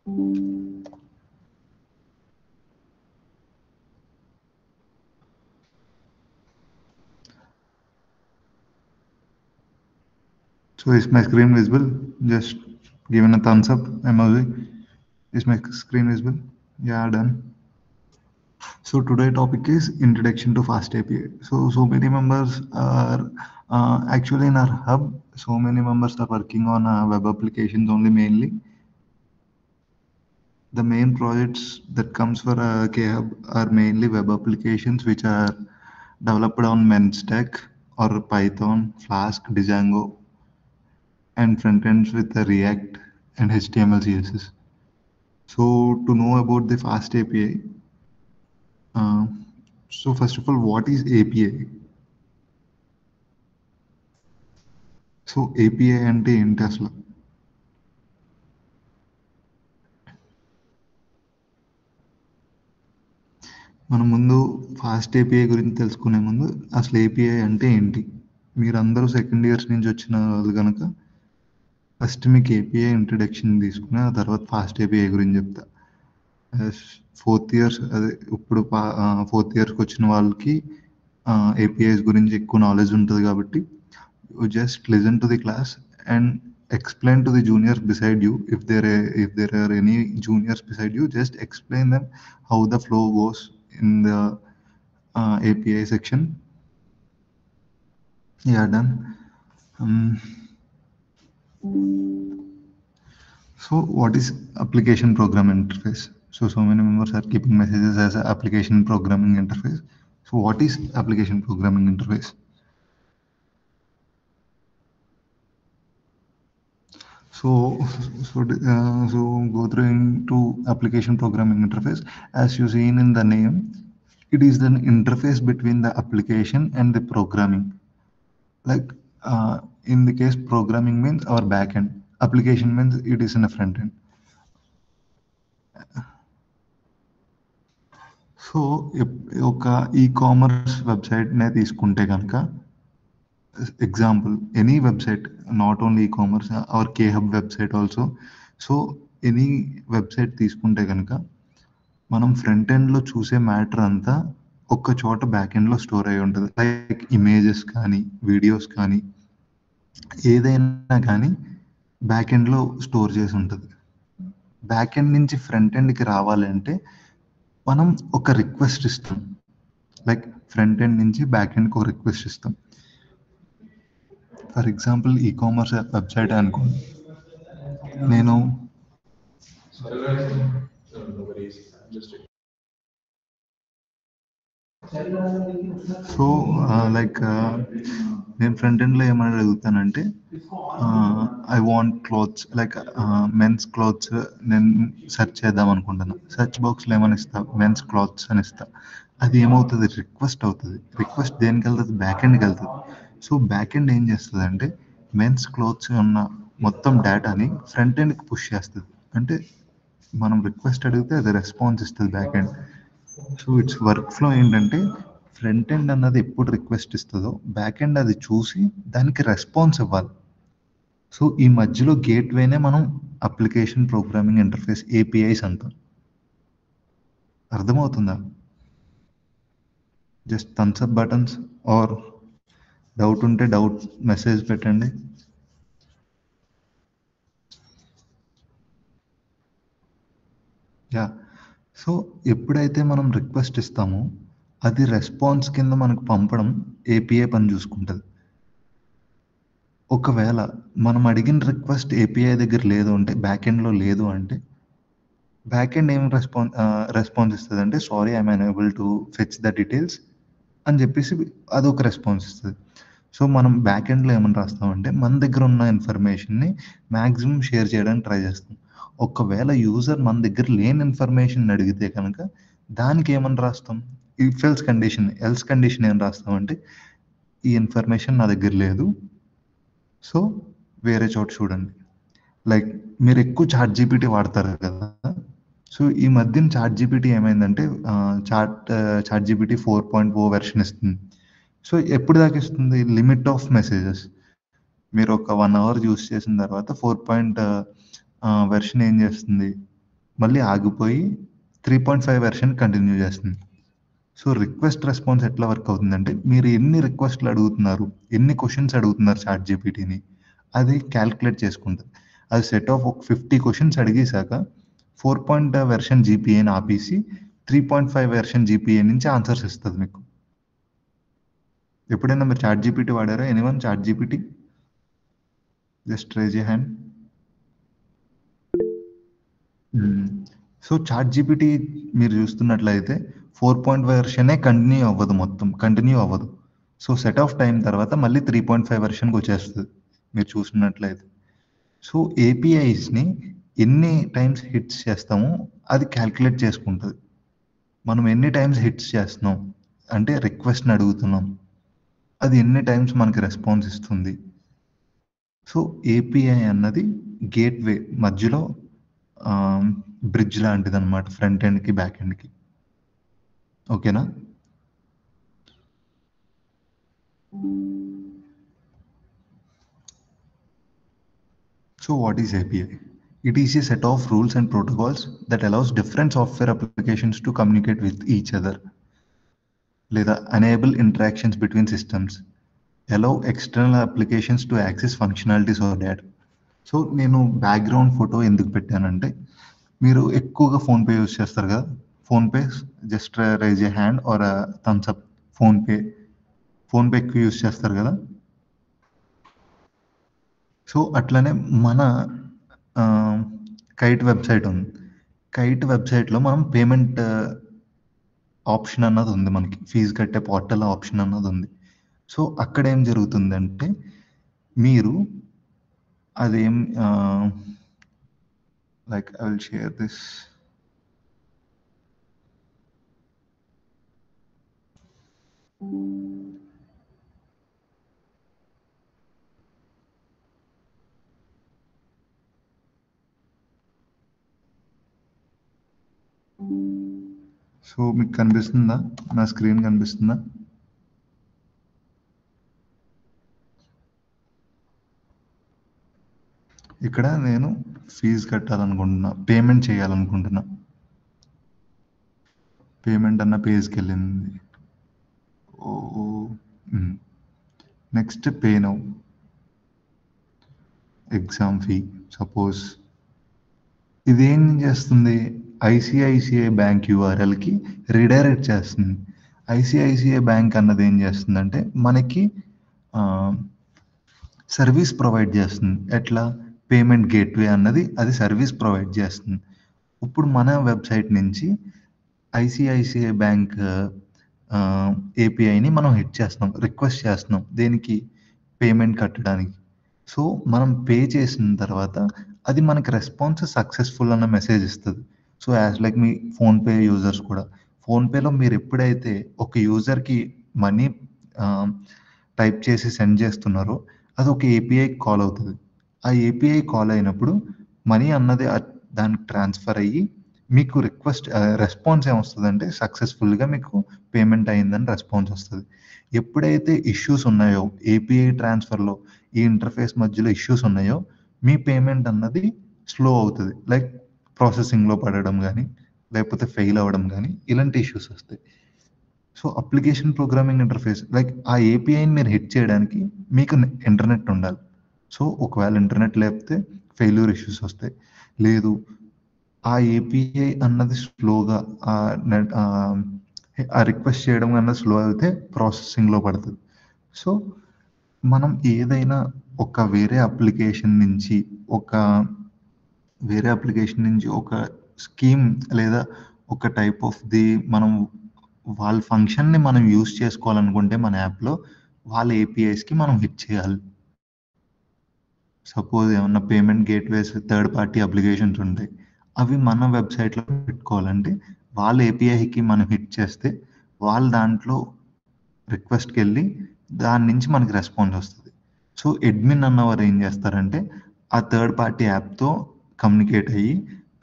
So is my screen visible? Just given a thumbs up emoji. Is my screen visible? Yeah, done. So today topic is introduction to Fast API. So many members are actually in our hub. So many members are working on web applications only mainly. The main projects that comes for KHub are mainly web applications which are developed on MEnStack or Python, Flask, Django, and front ends with the React and HTML, CSS. So to know about the Fast API, so first of all, what is API? So API అంటే ఏంటి అసలు? మనం ముందు fast API గురించి తెలుసుకునే ముందు అసలు API అంటే ఏంటి? మీరందరూ సెకండ్ ఇయర్స్ నుంచి వచ్చిన వాళ్ళు కనుక ఫస్ట్ మీకు ఏపీఐ ఇంట్రడక్షన్ తీసుకుని ఆ తర్వాత ఫాస్ట్ ఏపీఐ గురించి చెప్తా. ఫోర్త్ ఇయర్స్ అదే ఇప్పుడు ఫోర్త్ ఇయర్స్కి వచ్చిన వాళ్ళకి ఏపీఐస్ గురించి ఎక్కువ నాలెడ్జ్ ఉంటుంది కాబట్టి you just listen to the class and explain to the juniors beside you. If there are any juniors beside you, just explain them how the flow goes in the API section. Yeah, done. So what is application programming interface? So many members are keeping messages as an application programming interface. So what is application programming interface? So go through into application programming interface. As you seen in the name, it is the interface between the application and the programming. Like in the case programming means our backend, application means it is in a front end. So ఒక ecommerce వెబ్సైట్నే తీసుకుంటే కనుక example any website, not only ecommerce or కేహబ్ website also. So any website తీసుకుంటే కనుక మనం front ఎండ్లో చూసే మ్యాటర్ అంతా ఒక్క చోట బ్యాక్ ఎండ్లో స్టోర్ అయి ఉంటుంది. లైక్ ఇమేజెస్ కానీ వీడియోస్ కానీ ఏదైనా కానీ బ్యాక్ ఎండ్లో స్టోర్ చేసి ఉంటుంది. బ్యాక్ ఎండ్ నుంచి ఫ్రంట్ ఎండ్కి రావాలంటే మనం ఒక రిక్వెస్ట్ ఇస్తాం. లైక్ ఫ్రంట్ ఎండ్ నుంచి బ్యాక్ ఎండ్కి ఒక రిక్వెస్ట్ ఇస్తాం. ఫర్ ఎగ్జాంపుల్ ఈ-కామర్స్ వెబ్సైట్ అనుకోండి, నేను సో లైక్ నేను ఫ్రంట్ ఎండ్లో ఏమని అడుగుతానంటే I want clothes, like men's clothes నేను సెర్చ్ చేద్దాం అనుకుంటున్నా. సెర్చ్ బాక్స్లో ఏమని ఇస్తా, మెన్స్ క్లాత్స్ అని ఇస్తా. అది ఏమవుతుంది, రిక్వెస్ట్ అవుతుంది. రిక్వెస్ట్ దేనికి వెళ్తుంది, బ్యాక్ ఎండ్కి వెళ్తుంది. సో బ్యాక్ ఎండ్ ఏం చేస్తుంది అంటే మెన్స్ క్లోత్స్ ఉన్న మొత్తం డేటాని ఫ్రంట్ ఎండ్కి పుష్ చేస్తుంది. అంటే మనం రిక్వెస్ట్ అడిగితే అది రెస్పాన్స్ ఇస్తుంది back end. So it's work flow ఏంటంటే ఫ్రంట్ ఎండ్ అన్నది ఎప్పుడు రిక్వెస్ట్ ఇస్తుందో బ్యాక్ ఎండ్ అది చూసి దానికి రెస్పాన్స్ ఇవ్వాలి. సో ఈ మధ్యలో గేట్వేనే మనం అప్లికేషన్ ప్రోగ్రామింగ్ ఇంటర్ఫేస్ ఏపీఐస్ అంటాం. అర్థమవుతుందా? Just thumbs up buttons or doubt ఉంటే డౌట్ మెసేజ్ పెట్టండి. యా, సో ఎప్పుడైతే మనం రిక్వెస్ట్ ఇస్తామో అది రెస్పాన్స్ కింద మనకు పంపడం ఏపీఐ పని చూసుకుంటుంది. ఒకవేళ మనం అడిగిన రిక్వెస్ట్ ఏపీఐ దగ్గర లేదు అంటే, బ్యాక్ ఎండ్లో లేదు అంటే, బ్యాక్ ఎండ్ ఏం రెస్పాన్స్ ఇస్తుంది అంటే sorry I'm unable to fetch the details అని చెప్పేసి అదొక రెస్పాన్స్ ఇస్తుంది. సో మనం బ్యాక్ ఎండ్లో ఏమని రాస్తామంటే మన దగ్గర ఉన్న ఇన్ఫర్మేషన్ని మ్యాక్సిమం షేర్ చేయడానికి ట్రై చేస్తాం. ఒకవేళ యూజర్ మన దగ్గర లేని ఇన్ఫర్మేషన్ అడిగితే కనుక దానికి ఏమని రాస్తాం, ఇఫ్ ఎల్స్ కండిషన్ ఏం రాస్తామంటే ఈ ఇన్ఫర్మేషన్ నా దగ్గర లేదు, సో వేరే చోట చూడండి. లైక్ మీరు ఎక్కువ చాట్ జీపీటీ వాడతారు కదా. సో ఈ మధ్యన చాట్ జీపీటీ ఏమైందంటే చాట్ జీపీటీ 4.0 వెర్షన్ ఇస్తుంది. సో ఎప్పుడు దాకా ఇస్తుంది, లిమిట్ ఆఫ్ మెసేజెస్. మీరు ఒక 1 hour యూస్ చేసిన తర్వాత 4 వెర్షన్ ఏం చేస్తుంది, మళ్ళీ ఆగిపోయి 3.5 వెర్షన్ కంటిన్యూ చేస్తుంది. సో రిక్వెస్ట్ రెస్పాన్స్ ఎట్లా వర్క్ అవుతుందంటే, మీరు ఎన్ని రిక్వెస్ట్లు అడుగుతున్నారు, ఎన్ని క్వశ్చన్స్ అడుగుతున్నారు చాట్ జీపీటీని, అది క్యాలిక్యులేట్ చేసుకుంటుంది. అది సెట్ ఆఫ్ ఒక 50 క్వశ్చన్స్ అడిగేశాక 4 వెర్షన్ జీపీఏని ఆపేసి 3.5 వెర్షన్ జీపీఏ నుంచి ఆన్సర్స్ ఇస్తుంది మీకు. ఎప్పుడైనా మీరు చాట్ జీపీటీ వాడారా? Anyone ChatGPT? Just raise a hand. So ChatGPT మీరు చూస్తున్నట్లయితే 4.5 వెర్షనే కంటిన్యూ అవ్వదు. సో సెట్ ఆఫ్ టైం తర్వాత మళ్ళీ 3.5 వెర్షన్కి వచ్చేస్తుంది మీరు చూసినట్లయితే. సో ఏపీఐస్ని ఎన్ని టైమ్స్ హిట్స్ చేస్తామో అది క్యాల్కులేట్ చేసుకుంటుంది. మనం ఎన్ని టైమ్స్ హిట్స్ చేస్తున్నాం అంటే రిక్వెస్ట్ని అడుగుతున్నాం, అది ఎన్ని టైమ్స్ మనకి రెస్పాన్స్ ఇస్తుంది. సో ఏపీఐ అన్నది గేట్వే మధ్యలో బ్రిడ్జ్ లాంటిది అనమాట, ఫ్రంట్ ఎండ్కి బ్యాక్ ఎండ్కి. ఓకేనా? So what is API? It is a set of rules and protocols that allows different software applications to communicate with each other. లేదా enable interactions between systems, allow external applications to access functionalities or data. So నేను background photo ఎందుకు పెట్టానంటే, మీరు ఎక్కువగా PhonePe use చేస్తారు కదా, PhonePe just raise a hand or thumbs up. PhonePe ఎక్కువ use చేస్తారు కదా. సో అట్లనే మన కైట్ వెబ్సైట్ ఉంది. కైట్ వెబ్సైట్లో మనం పేమెంట్ ఆప్షన్ అన్నది ఉంది, మనకి ఫీజు కట్టే పోర్టల్ ఆప్షన్ అన్నది ఉంది. సో అక్కడ ఏం జరుగుతుందంటే, మీరు అదేం like I will share this. So మీకు కనిపిస్తుందా? నా స్క్రీన్ కనిపిస్తుందా? ఇక్కడ నేను ఫీజు కట్టాలనుకుంటున్నా, పేమెంట్ చేయాలనుకుంటున్నా. పేమెంట్ అన్న పేజ్కి వెళ్ళింది. Next pay now, exam fee suppose. ఇదేం చేస్తుంది? ఐసిఐసిఐ బ్యాంక్ యూఆర్ఎల్కి రీడైరెక్ట్ చేస్తుంది. ఐసిఐసిఐ బ్యాంక్ అన్నది ఏం చేస్తుందంటే, మనకి సర్వీస్ ప్రొవైడ్ చేస్తుంది. ఎట్లా? పేమెంట్ గేట్వే అన్నది అది సర్వీస్ ప్రొవైడ్ చేస్తుంది. ఇప్పుడు మన వెబ్సైట్ నుంచి ఐసిఐసిఐ బ్యాంక్ ఏపీఐని మనం హిట్ చేస్తున్నాం, రిక్వెస్ట్ చేస్తున్నాం. దేనికి? పేమెంట్ కట్టడానికి. సో మనం పే చేసిన తర్వాత అది మనకి రెస్పాన్స్ సక్సెస్ఫుల్ అన్న మెసేజ్ ఇస్తుంది. సో యాజ్ లైక్ మీ ఫోన్పే యూజర్స్ కూడా, ఫోన్పేలో మీరు ఎప్పుడైతే ఒక యూజర్కి మనీ టైప్ చేసి సెండ్ చేస్తున్నారో అది ఒక ఏపీఐ కాల్ అవుతుంది. ఆ ఏపీఐ కాల్ అయినప్పుడు మనీ అన్నది దానికి ట్రాన్స్ఫర్ అయ్యి మీకు రెస్పాన్స్ ఏమొస్తుందంటే, సక్సెస్ఫుల్గా మీకు పేమెంట్ అయిందని రెస్పాన్స్ వస్తుంది. ఎప్పుడైతే ఇష్యూస్ ఉన్నాయో ఏపీఐ ట్రాన్స్ఫర్లో, ఈ ఇంటర్ఫేస్ మధ్యలో ఇష్యూస్ ఉన్నాయో, మీ పేమెంట్ అన్నది స్లో అవుతుంది. లైక్ ప్రాసెసింగ్లో పడడం కానీ, లేకపోతే ఫెయిల్ అవ్వడం కానీ, ఇలాంటి ఇష్యూస్ వస్తాయి. So application programming interface, like ఆ ఏపీఐని మీరు హిట్ చేయడానికి మీకు ఇంటర్నెట్ ఉండాలి. సో ఒకవేళ ఇంటర్నెట్ లేకపోతే ఫెయిల్యూర్ ఇష్యూస్ వస్తాయి. లేదు, ఆ ఏపీఐ అన్నది స్లోగా ఆ రిక్వెస్ట్ చేయడం అన్నది స్లో అయితే ప్రాసెసింగ్లో పడుతుంది. సో మనం ఏదైనా ఒక వేరే అప్లికేషన్ నుంచి ఒక స్కీమ్ లేదా ఒక టైప్ ఆఫ్ మనం వాళ్ళ ఫంక్షన్ని మనం యూజ్ చేసుకోవాలనుకుంటే మన యాప్లో వాళ్ళ ఏపీఐస్కి మనం హిట్ చేయాలి. సపోజ్ ఏమన్నా payment gateways third party applications ఉంటాయి, అవి మన వెబ్సైట్లో పెట్టుకోవాలంటే వాళ్ళ ఏపీఐకి మనం హిట్ చేస్తే వాళ్ళ దాంట్లో రిక్వెస్ట్కి వెళ్ళి దాని నుంచి మనకి రెస్పాన్స్ వస్తుంది. సో అడ్మిన్ అన్నవారు ఏం చేస్తారంటే, ఆ థర్డ్ పార్టీ యాప్తో కమ్యూనికేట్ అయ్యి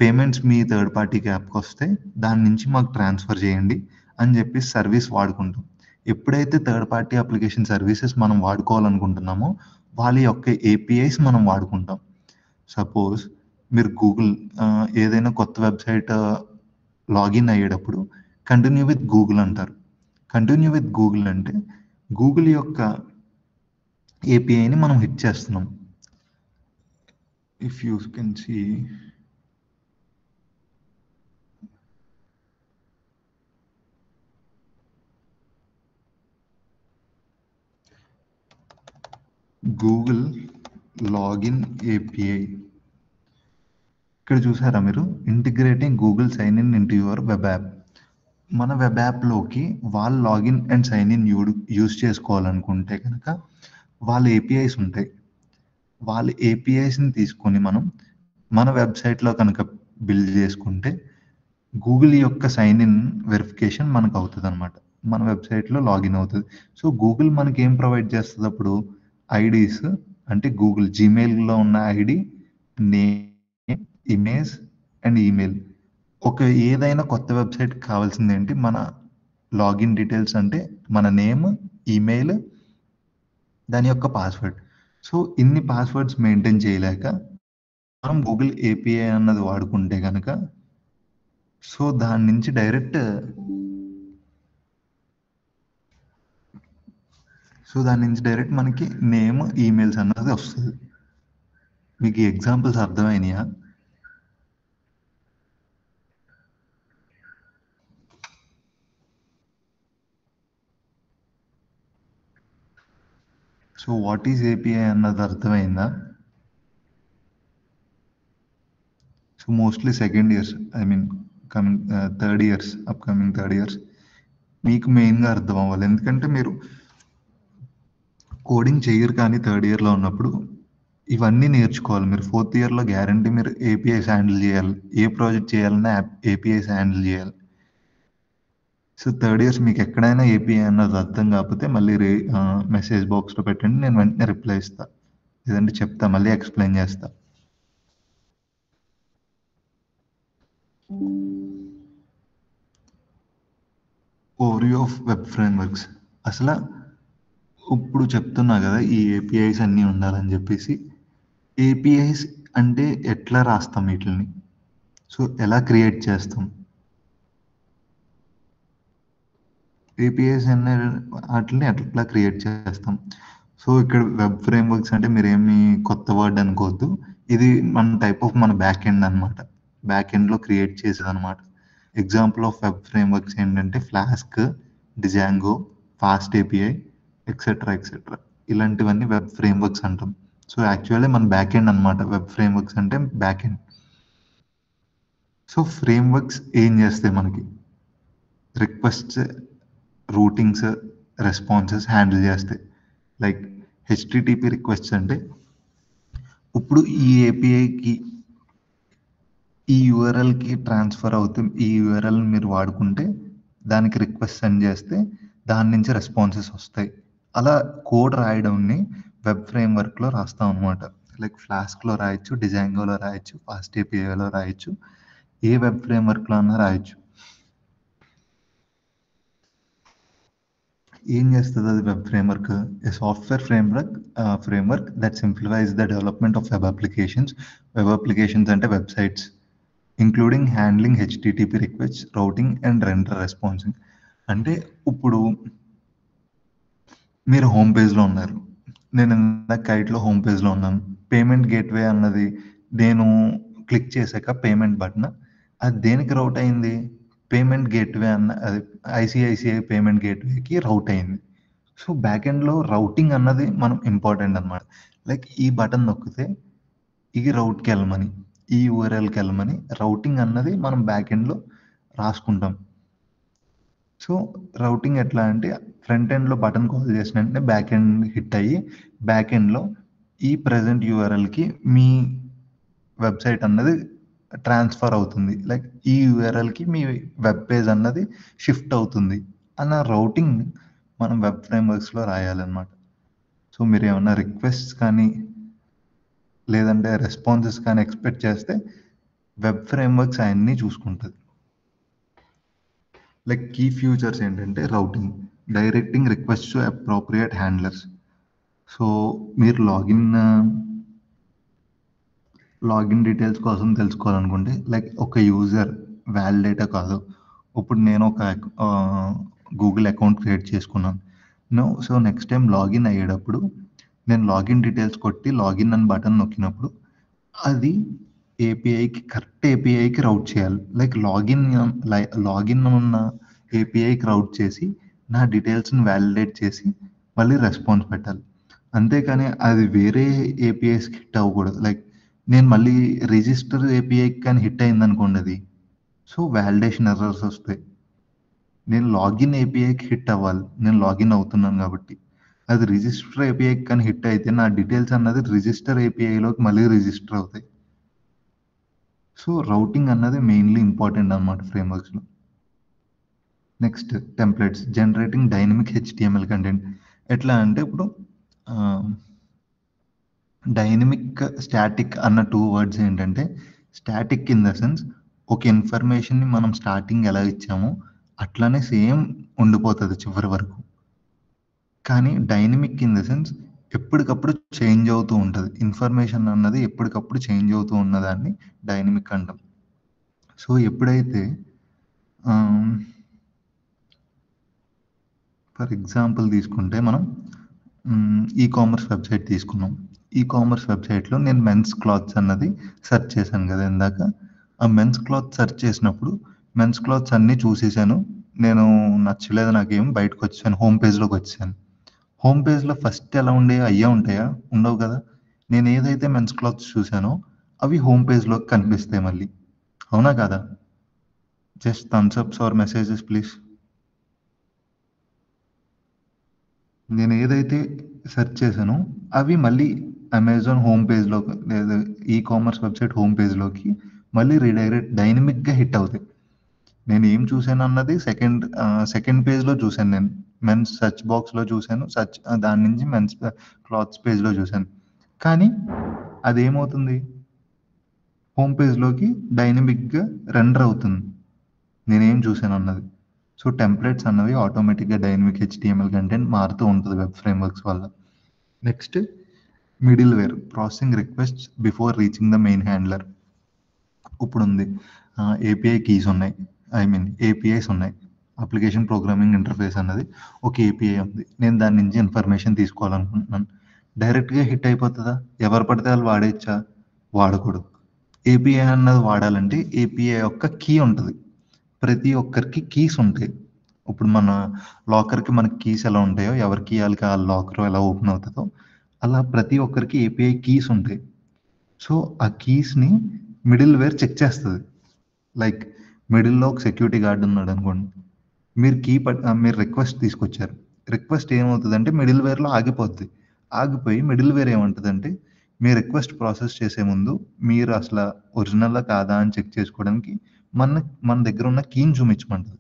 పేమెంట్స్ మీ థర్డ్ పార్టీకి యాప్కి వస్తే దాని నుంచి మాకు ట్రాన్స్ఫర్ చేయండి అని చెప్పి సర్వీస్ వాడుకుంటాం. ఎప్పుడైతే థర్డ్ పార్టీ అప్లికేషన్ సర్వీసెస్ మనం వాడుకోవాలనుకుంటున్నామో వాళ్ళ యొక్క ఏపీఐస్ మనం వాడుకుంటాం. సపోజ్ మీరు గూగుల్ ఏదైనా కొత్త వెబ్సైట్ లాగిన్ అయ్యేటప్పుడు కంటిన్యూ విత్ గూగుల్ అంటారు. కంటిన్యూ విత్ గూగుల్ అంటే గూగుల్ యొక్క ఏపీఐని మనం హిట్ చేస్తున్నాం. If you can see Google login API, ఇక్కడ చూసారా మీరు, integrating Google sign in into your web app. మన వెబ్ యాప్లోకి వాళ్ళు login and sign in use చేసుకోవాలనుకుంటే కనుక వాళ్ళ ఏపీఐస్ ఉంటాయి. వాళ్ళ ఏపీఐస్ని తీసుకొని మనం మన వెబ్సైట్లో కనుక బిల్డ్ చేసుకుంటే గూగుల్ యొక్క సైన్ ఇన్ వెరిఫికేషన్ మనకు అవుతుంది అనమాట. మన వెబ్సైట్లో లాగిన్ అవుతుంది. సో గూగుల్ మనకి ఏం ప్రొవైడ్ చేస్తుంది అప్పుడు? ఐడీస్, అంటే గూగుల్ జీమెయిల్లో ఉన్న ID, name, image and email. ఒక ఏదైనా కొత్త వెబ్సైట్ కావాల్సింది ఏంటి? మన లాగిన్ డీటెయిల్స్, అంటే మన నేమ్, ఈమెయిల్, దాని యొక్క పాస్వర్డ్. సో ఇన్ని పాస్వర్డ్స్ మెయింటైన్ చేయలేక మనం గూగుల్ ఏపీఐ అన్నది వాడుకుంటే కనుక సో దాని నుంచి డైరెక్ట్ మనకి నేమ్, ఈమెయిల్స్ అన్నది వస్తుంది. మీకు ఎగ్జాంపుల్స్ అర్థమైనాయా? సో వాట్ ఈజ్ ఏపీఐ అన్నది అర్థమైందా? So mostly second years, I mean coming third years మీకు మెయిన్గా అర్థం అవ్వాలి. ఎందుకంటే మీరు కోడింగ్ చేయరు, కానీ థర్డ్ ఇయర్లో ఉన్నప్పుడు ఇవన్నీ నేర్చుకోవాలి. మీరు ఫోర్త్ ఇయర్లో గ్యారంటీ మీరు ఏపీఐస్ హ్యాండిల్ చేయాలి. ఏ ప్రాజెక్ట్ చేయాలన్నా ఏపీఐస్ హ్యాండిల్ చేయాలి. సో థర్డ్ ఇయర్స్ మీకు ఎక్కడైనా ఏపీఐ అన్నది అర్థం కాకపోతే మళ్ళీ మెసేజ్ బాక్స్లో పెట్టండి, నేను వెంటనే రిప్లై ఇస్తా, లేదంటే చెప్తా, మళ్ళీ ఎక్స్ప్లెయిన్ చేస్తా. Overview of web frameworks. అసలు ఇప్పుడు చెప్తున్నా కదా ఈ ఏపీఐస్ అన్నీ ఉండాలని చెప్పేసి. ఏపీఐస్ అంటే ఎట్లా రాస్తాం వీటిని? సో ఎలా క్రియేట్ చేస్తాం ఏపీఐస్ అనే వాటిని ఎట్లా క్రియేట్ చేస్తాం? సో ఇక్కడ వెబ్ ఫ్రేమ్వర్క్స్ అంటే మీరేమి కొత్త వర్డ్ అనుకోవద్దు. ఇది మన బ్యాక్ ఎండ్ అనమాట. బ్యాక్ ఎండ్లో క్రియేట్ చేసేది అనమాట. ఎగ్జాంపుల్ ఆఫ్ వెబ్ ఫ్రేమ్వర్క్స్ ఏంటంటే flask, Django, fast API, etcetera. ఇలాంటివన్నీ వెబ్ ఫ్రేమ్వర్క్స్ అంటాం. సో యాక్చువల్లీ మన బ్యాక్ ఎండ్ అనమాట. వెబ్ ఫ్రేమ్వర్క్స్ అంటే బ్యాక్ ఎండ్. సో ఫ్రేమ్వర్క్స్ ఏం చేస్తాయి? మనకి రిక్వెస్ట్స్, రూటింగ్స్, రెస్పాన్సెస్ హ్యాండిల్ చేస్తాయి. లైక్ హెచ్టిటిపి రిక్వెస్ట్స్ అంటే ఇప్పుడు ఈ ఏపీఐకి ఈ యూఆర్ఎల్కి ట్రాన్స్ఫర్ అవుతుంది. ఈ యూఆర్ఎల్ మీరు వాడుకుంటే దానికి రిక్వెస్ట్ సెండ్ చేస్తే దాని నుంచి రెస్పాన్సెస్ వస్తాయి. అలా కోడ్ రాయడంని వెబ్ ఫ్రేమ్వర్క్లో రాస్తాం అనమాట. లైక్ ఫ్లాస్క్లో రాయొచ్చు, డిజాంగోలో రాయొచ్చు, ఫాస్ట్ ఏపీఐలో రాయొచ్చు, ఏ వెబ్ ఫ్రేమ్వర్క్లో అన్నా రాయొచ్చు. ఏం చేస్తుంది అది web framework? A software framework that simplifies the development of web applications. Web applications అంటే websites, including handling HTTP request, routing and render responsing. అంటే ఇప్పుడు మీరు హోమ్ పేజ్లో ఉన్నారు, నేను కైట్లో హోమ్ పేజ్లో ఉన్నాను. పేమెంట్ గేట్వే అన్నది నేను క్లిక్ చేశాక పేమెంట్ బటన్, అది దేనికి రౌట్ అయింది? పేమెంట్ గేట్వే అది ఐసిఐసిఐ పేమెంట్ గేట్వేకి రౌట్ అయింది. సో బ్యాక్ ఎండ్లో రౌటింగ్ అన్నది మనం ఇంపార్టెంట్ అనమాట. లైక్ ఈ బటన్ నొక్కితే ఈ రౌట్కి వెళ్ళమని, ఈ యూఆర్ఎల్కి వెళ్ళమని రౌటింగ్ అన్నది మనం బ్యాక్ ఎండ్లో రాసుకుంటాం. సో రౌటింగ్ ఎట్లా అంటే ఫ్రంట్ ఎండ్లో బటన్ కాల్ చేసిన వెంటనే బ్యాక్ ఎండ్ హిట్ అయ్యి బ్యాక్ ఎండ్లో ఈ ప్రజెంట్ యూఆర్ఎల్కి మీ వెబ్సైట్ అన్నది ట్రాన్స్ఫర్ అవుతుంది. లైక్ ఈ యూఆర్ఎల్కి మీ వెబ్ పేజ్ అన్నది షిఫ్ట్ అవుతుంది అన్న రౌటింగ్ మనం వెబ్ ఫ్రేమ్వర్క్స్లో రాయాలన్నమాట. సో మీరు ఏమన్నా రిక్వెస్ట్స్ కానీ లేదంటే రెస్పాన్సెస్ కానీ ఎక్స్పెక్ట్ చేస్తే వెబ్ ఫ్రేమ్వర్క్స్ అవన్నీ చూసుకుంటుంది. లైక్ కీ ఫ్యూచర్స్ ఏంటంటే routing, directing request to appropriate handlers. So మీరు లాగిన్ లాగిన్ డీటెయిల్స్ కోసం తెలుసుకోవాలనుకుంటే లైక్ ఒక యూజర్ వ్యాలిడేటా కాదు. ఇప్పుడు నేను ఒక గూగుల్ అకౌంట్ క్రియేట్ చేసుకున్నాను. సో నెక్స్ట్ టైం లాగిన్ అయ్యేటప్పుడు నేను లాగిన్ డీటెయిల్స్ కొట్టి లాగిన్ అని బటన్ నొక్కినప్పుడు అది కరెక్ట్ ఏపీఐకి రౌట్ చేయాలి. లైక్ లాగిన్ ఉన్న ఏపీఐకి రౌట్ చేసి నా డీటెయిల్స్‌ని వ్యాలిడేట్ చేసి మళ్ళీ రెస్పాన్స్ పెట్టాలి. అంతేకాని అది వేరే ఏపీఐస్‌కి హిట్ అవ్వకూడదు. లైక్ నేను మళ్ళీ రిజిస్టర్ ఏపీఐకి కానీ హిట్ అయిందనుకోండి అది. సో వాలిడేషన్ ఎర్రర్స్ వస్తాయి. నేను లాగిన్ ఏపీఐకి హిట్ అవ్వాలి. నేను లాగిన్ అవుతున్నాను కాబట్టి. అది రిజిస్టర్ ఏపీఐకి కానీ హిట్ అయితే నా డీటెయిల్స్ అన్నది రిజిస్టర్ ఏపీఐలోకి మళ్ళీ రిజిస్టర్ అవుతాయి. సో రౌటింగ్ అన్నది మెయిన్లీ ఇంపార్టెంట్ అనమాట ఫ్రేమ్వర్క్స్లో. Next templates generating dynamic HTML content. ఎట్లా అంటే ఇప్పుడు డైనమిక్ స్టాటిక్ అన్న 2 వర్డ్స్ ఏంటంటే స్టాటిక్ ఇన్ ద సెన్స్ ఒక ఇన్ఫర్మేషన్ని మనం స్టార్టింగ్ ఎలా ఇచ్చామో అట్లానే సేమ్ ఉండిపోతుంది చివరి వరకు. కానీ డైనమిక్ ఇన్ ద సెన్స్ ఎప్పటికప్పుడు చేంజ్ అవుతూ ఉంటుంది. ఇన్ఫర్మేషన్ అన్నది ఎప్పటికప్పుడు చేంజ్ అవుతూ ఉన్నదాన్ని డైనమిక్ అంటాం. సో ఎప్పుడైతే ఫర్ ఎగ్జాంపుల్ తీసుకుంటే మనం ఈ-కామర్స్ వెబ్సైట్ తీసుకున్నాం. ఈ-కామర్స్ వెబ్సైట్లో నేను మెన్స్ క్లాత్స్ అన్నది సెర్చ్ చేశాను కదా ఇందాక. ఆ మెన్స్ క్లాత్ సెర్చ్ చేసినప్పుడు మెన్స్ క్లాత్స్ అన్నీ చూసేసాను. నేను నచ్చలేదు నాకేం, బయటకు వచ్చాను, హోమ్ పేజ్లోకి వచ్చాను. హోమ్ పేజ్లో ఫస్ట్ ఎలా ఉండేవి అయ్యే ఉంటాయా? ఉండవు కదా. నేను ఏదైతే మెన్స్ క్లాత్స్ చూసానో అవి హోమ్ పేజ్లోకి కనిపిస్తాయి మళ్ళీ. అవునా కదా? Just thumbs ups or messages please. నేను ఏదైతే సెర్చ్ చేశానో అవి మళ్ళీ అమెజాన్ హోమ్ పేజ్లోకి లేదా ఈ-కామర్స్ వెబ్సైట్ హోమ్ పేజ్లోకి మళ్ళీ రీడైరెక్ట్ డైనమిక్గా హిట్ అవుతాయి. నేను ఏం చూశాను అన్నది సెకండ్ పేజ్లో చూశాను. నేను మెన్స్ సెర్చ్ బాక్స్లో చూశాను, దాని నుంచి మెన్స్ క్లాత్స్ పేజ్లో చూశాను. కానీ అదేమవుతుంది, హోమ్ పేజ్లోకి డైనమిక్గా రెండర్ అవుతుంది నేనేం చూశాను అన్నది. సో టెంప్లెట్స్ అన్నవి ఆటోమేటిక్గా డైనమిక్ హెచ్టిఎంఎల్ కంటెంట్ మారుతూ ఉంటుంది వెబ్ ఫ్రేమ్వర్క్స్ వల్ల. Next middleware processing requests before reaching the main handler. ఇప్పుడు ఉంది ఏపీఐ కీస్ ఉన్నాయి, ఏపీఐస్ ఉన్నాయి. అప్లికేషన్ ప్రోగ్రామింగ్ ఇంటర్ఫేస్ అన్నది ఒక ఏపీఐ ఉంది. నేను దాని నుంచి ఇన్ఫర్మేషన్ తీసుకోవాలనుకుంటున్నాను. డైరెక్ట్గా హిట్ అయిపోతుందా? ఎవరు పడితే వాళ్ళు వాడేయచ్చా? వాడకూడదు. ఏపీఐ అన్నది వాడాలంటే ఏపీఐ యొక్క కీ ఉంటుంది. ప్రతి ఒక్కరికి కీస్ ఉంటాయి. ఇప్పుడు మన లాకర్కి మనకి కీస్ ఎలా ఉంటాయో, ఎవరి కీ వాళ్ళకి ఆ లాకర్ ఎలా ఓపెన్ అవుతుందో అలా ప్రతి ఒక్కరికి ఏపీఐ కీస్ ఉంటాయి. సో ఆ కీస్ని మిడిల్ వేర్ చెక్ చేస్తుంది. లైక్ మిడిల్లో ఒక సెక్యూరిటీ గార్డ్ ఉన్నాడు అనుకోండి, మీరు రిక్వెస్ట్ తీసుకొచ్చారు. రిక్వెస్ట్ ఏమవుతుందంటే మిడిల్ వేర్లో ఆగిపోద్ది. ఆగిపోయి మిడిల్ వేర్ ఏమంటుందంటే మీ రిక్వెస్ట్ ప్రాసెస్ చేసే ముందు మీరు అసలు ఒరిజినల్లా కాదా అని చెక్ చేసుకోవడానికి మన దగ్గర ఉన్న కీని చూపించమంటుంది.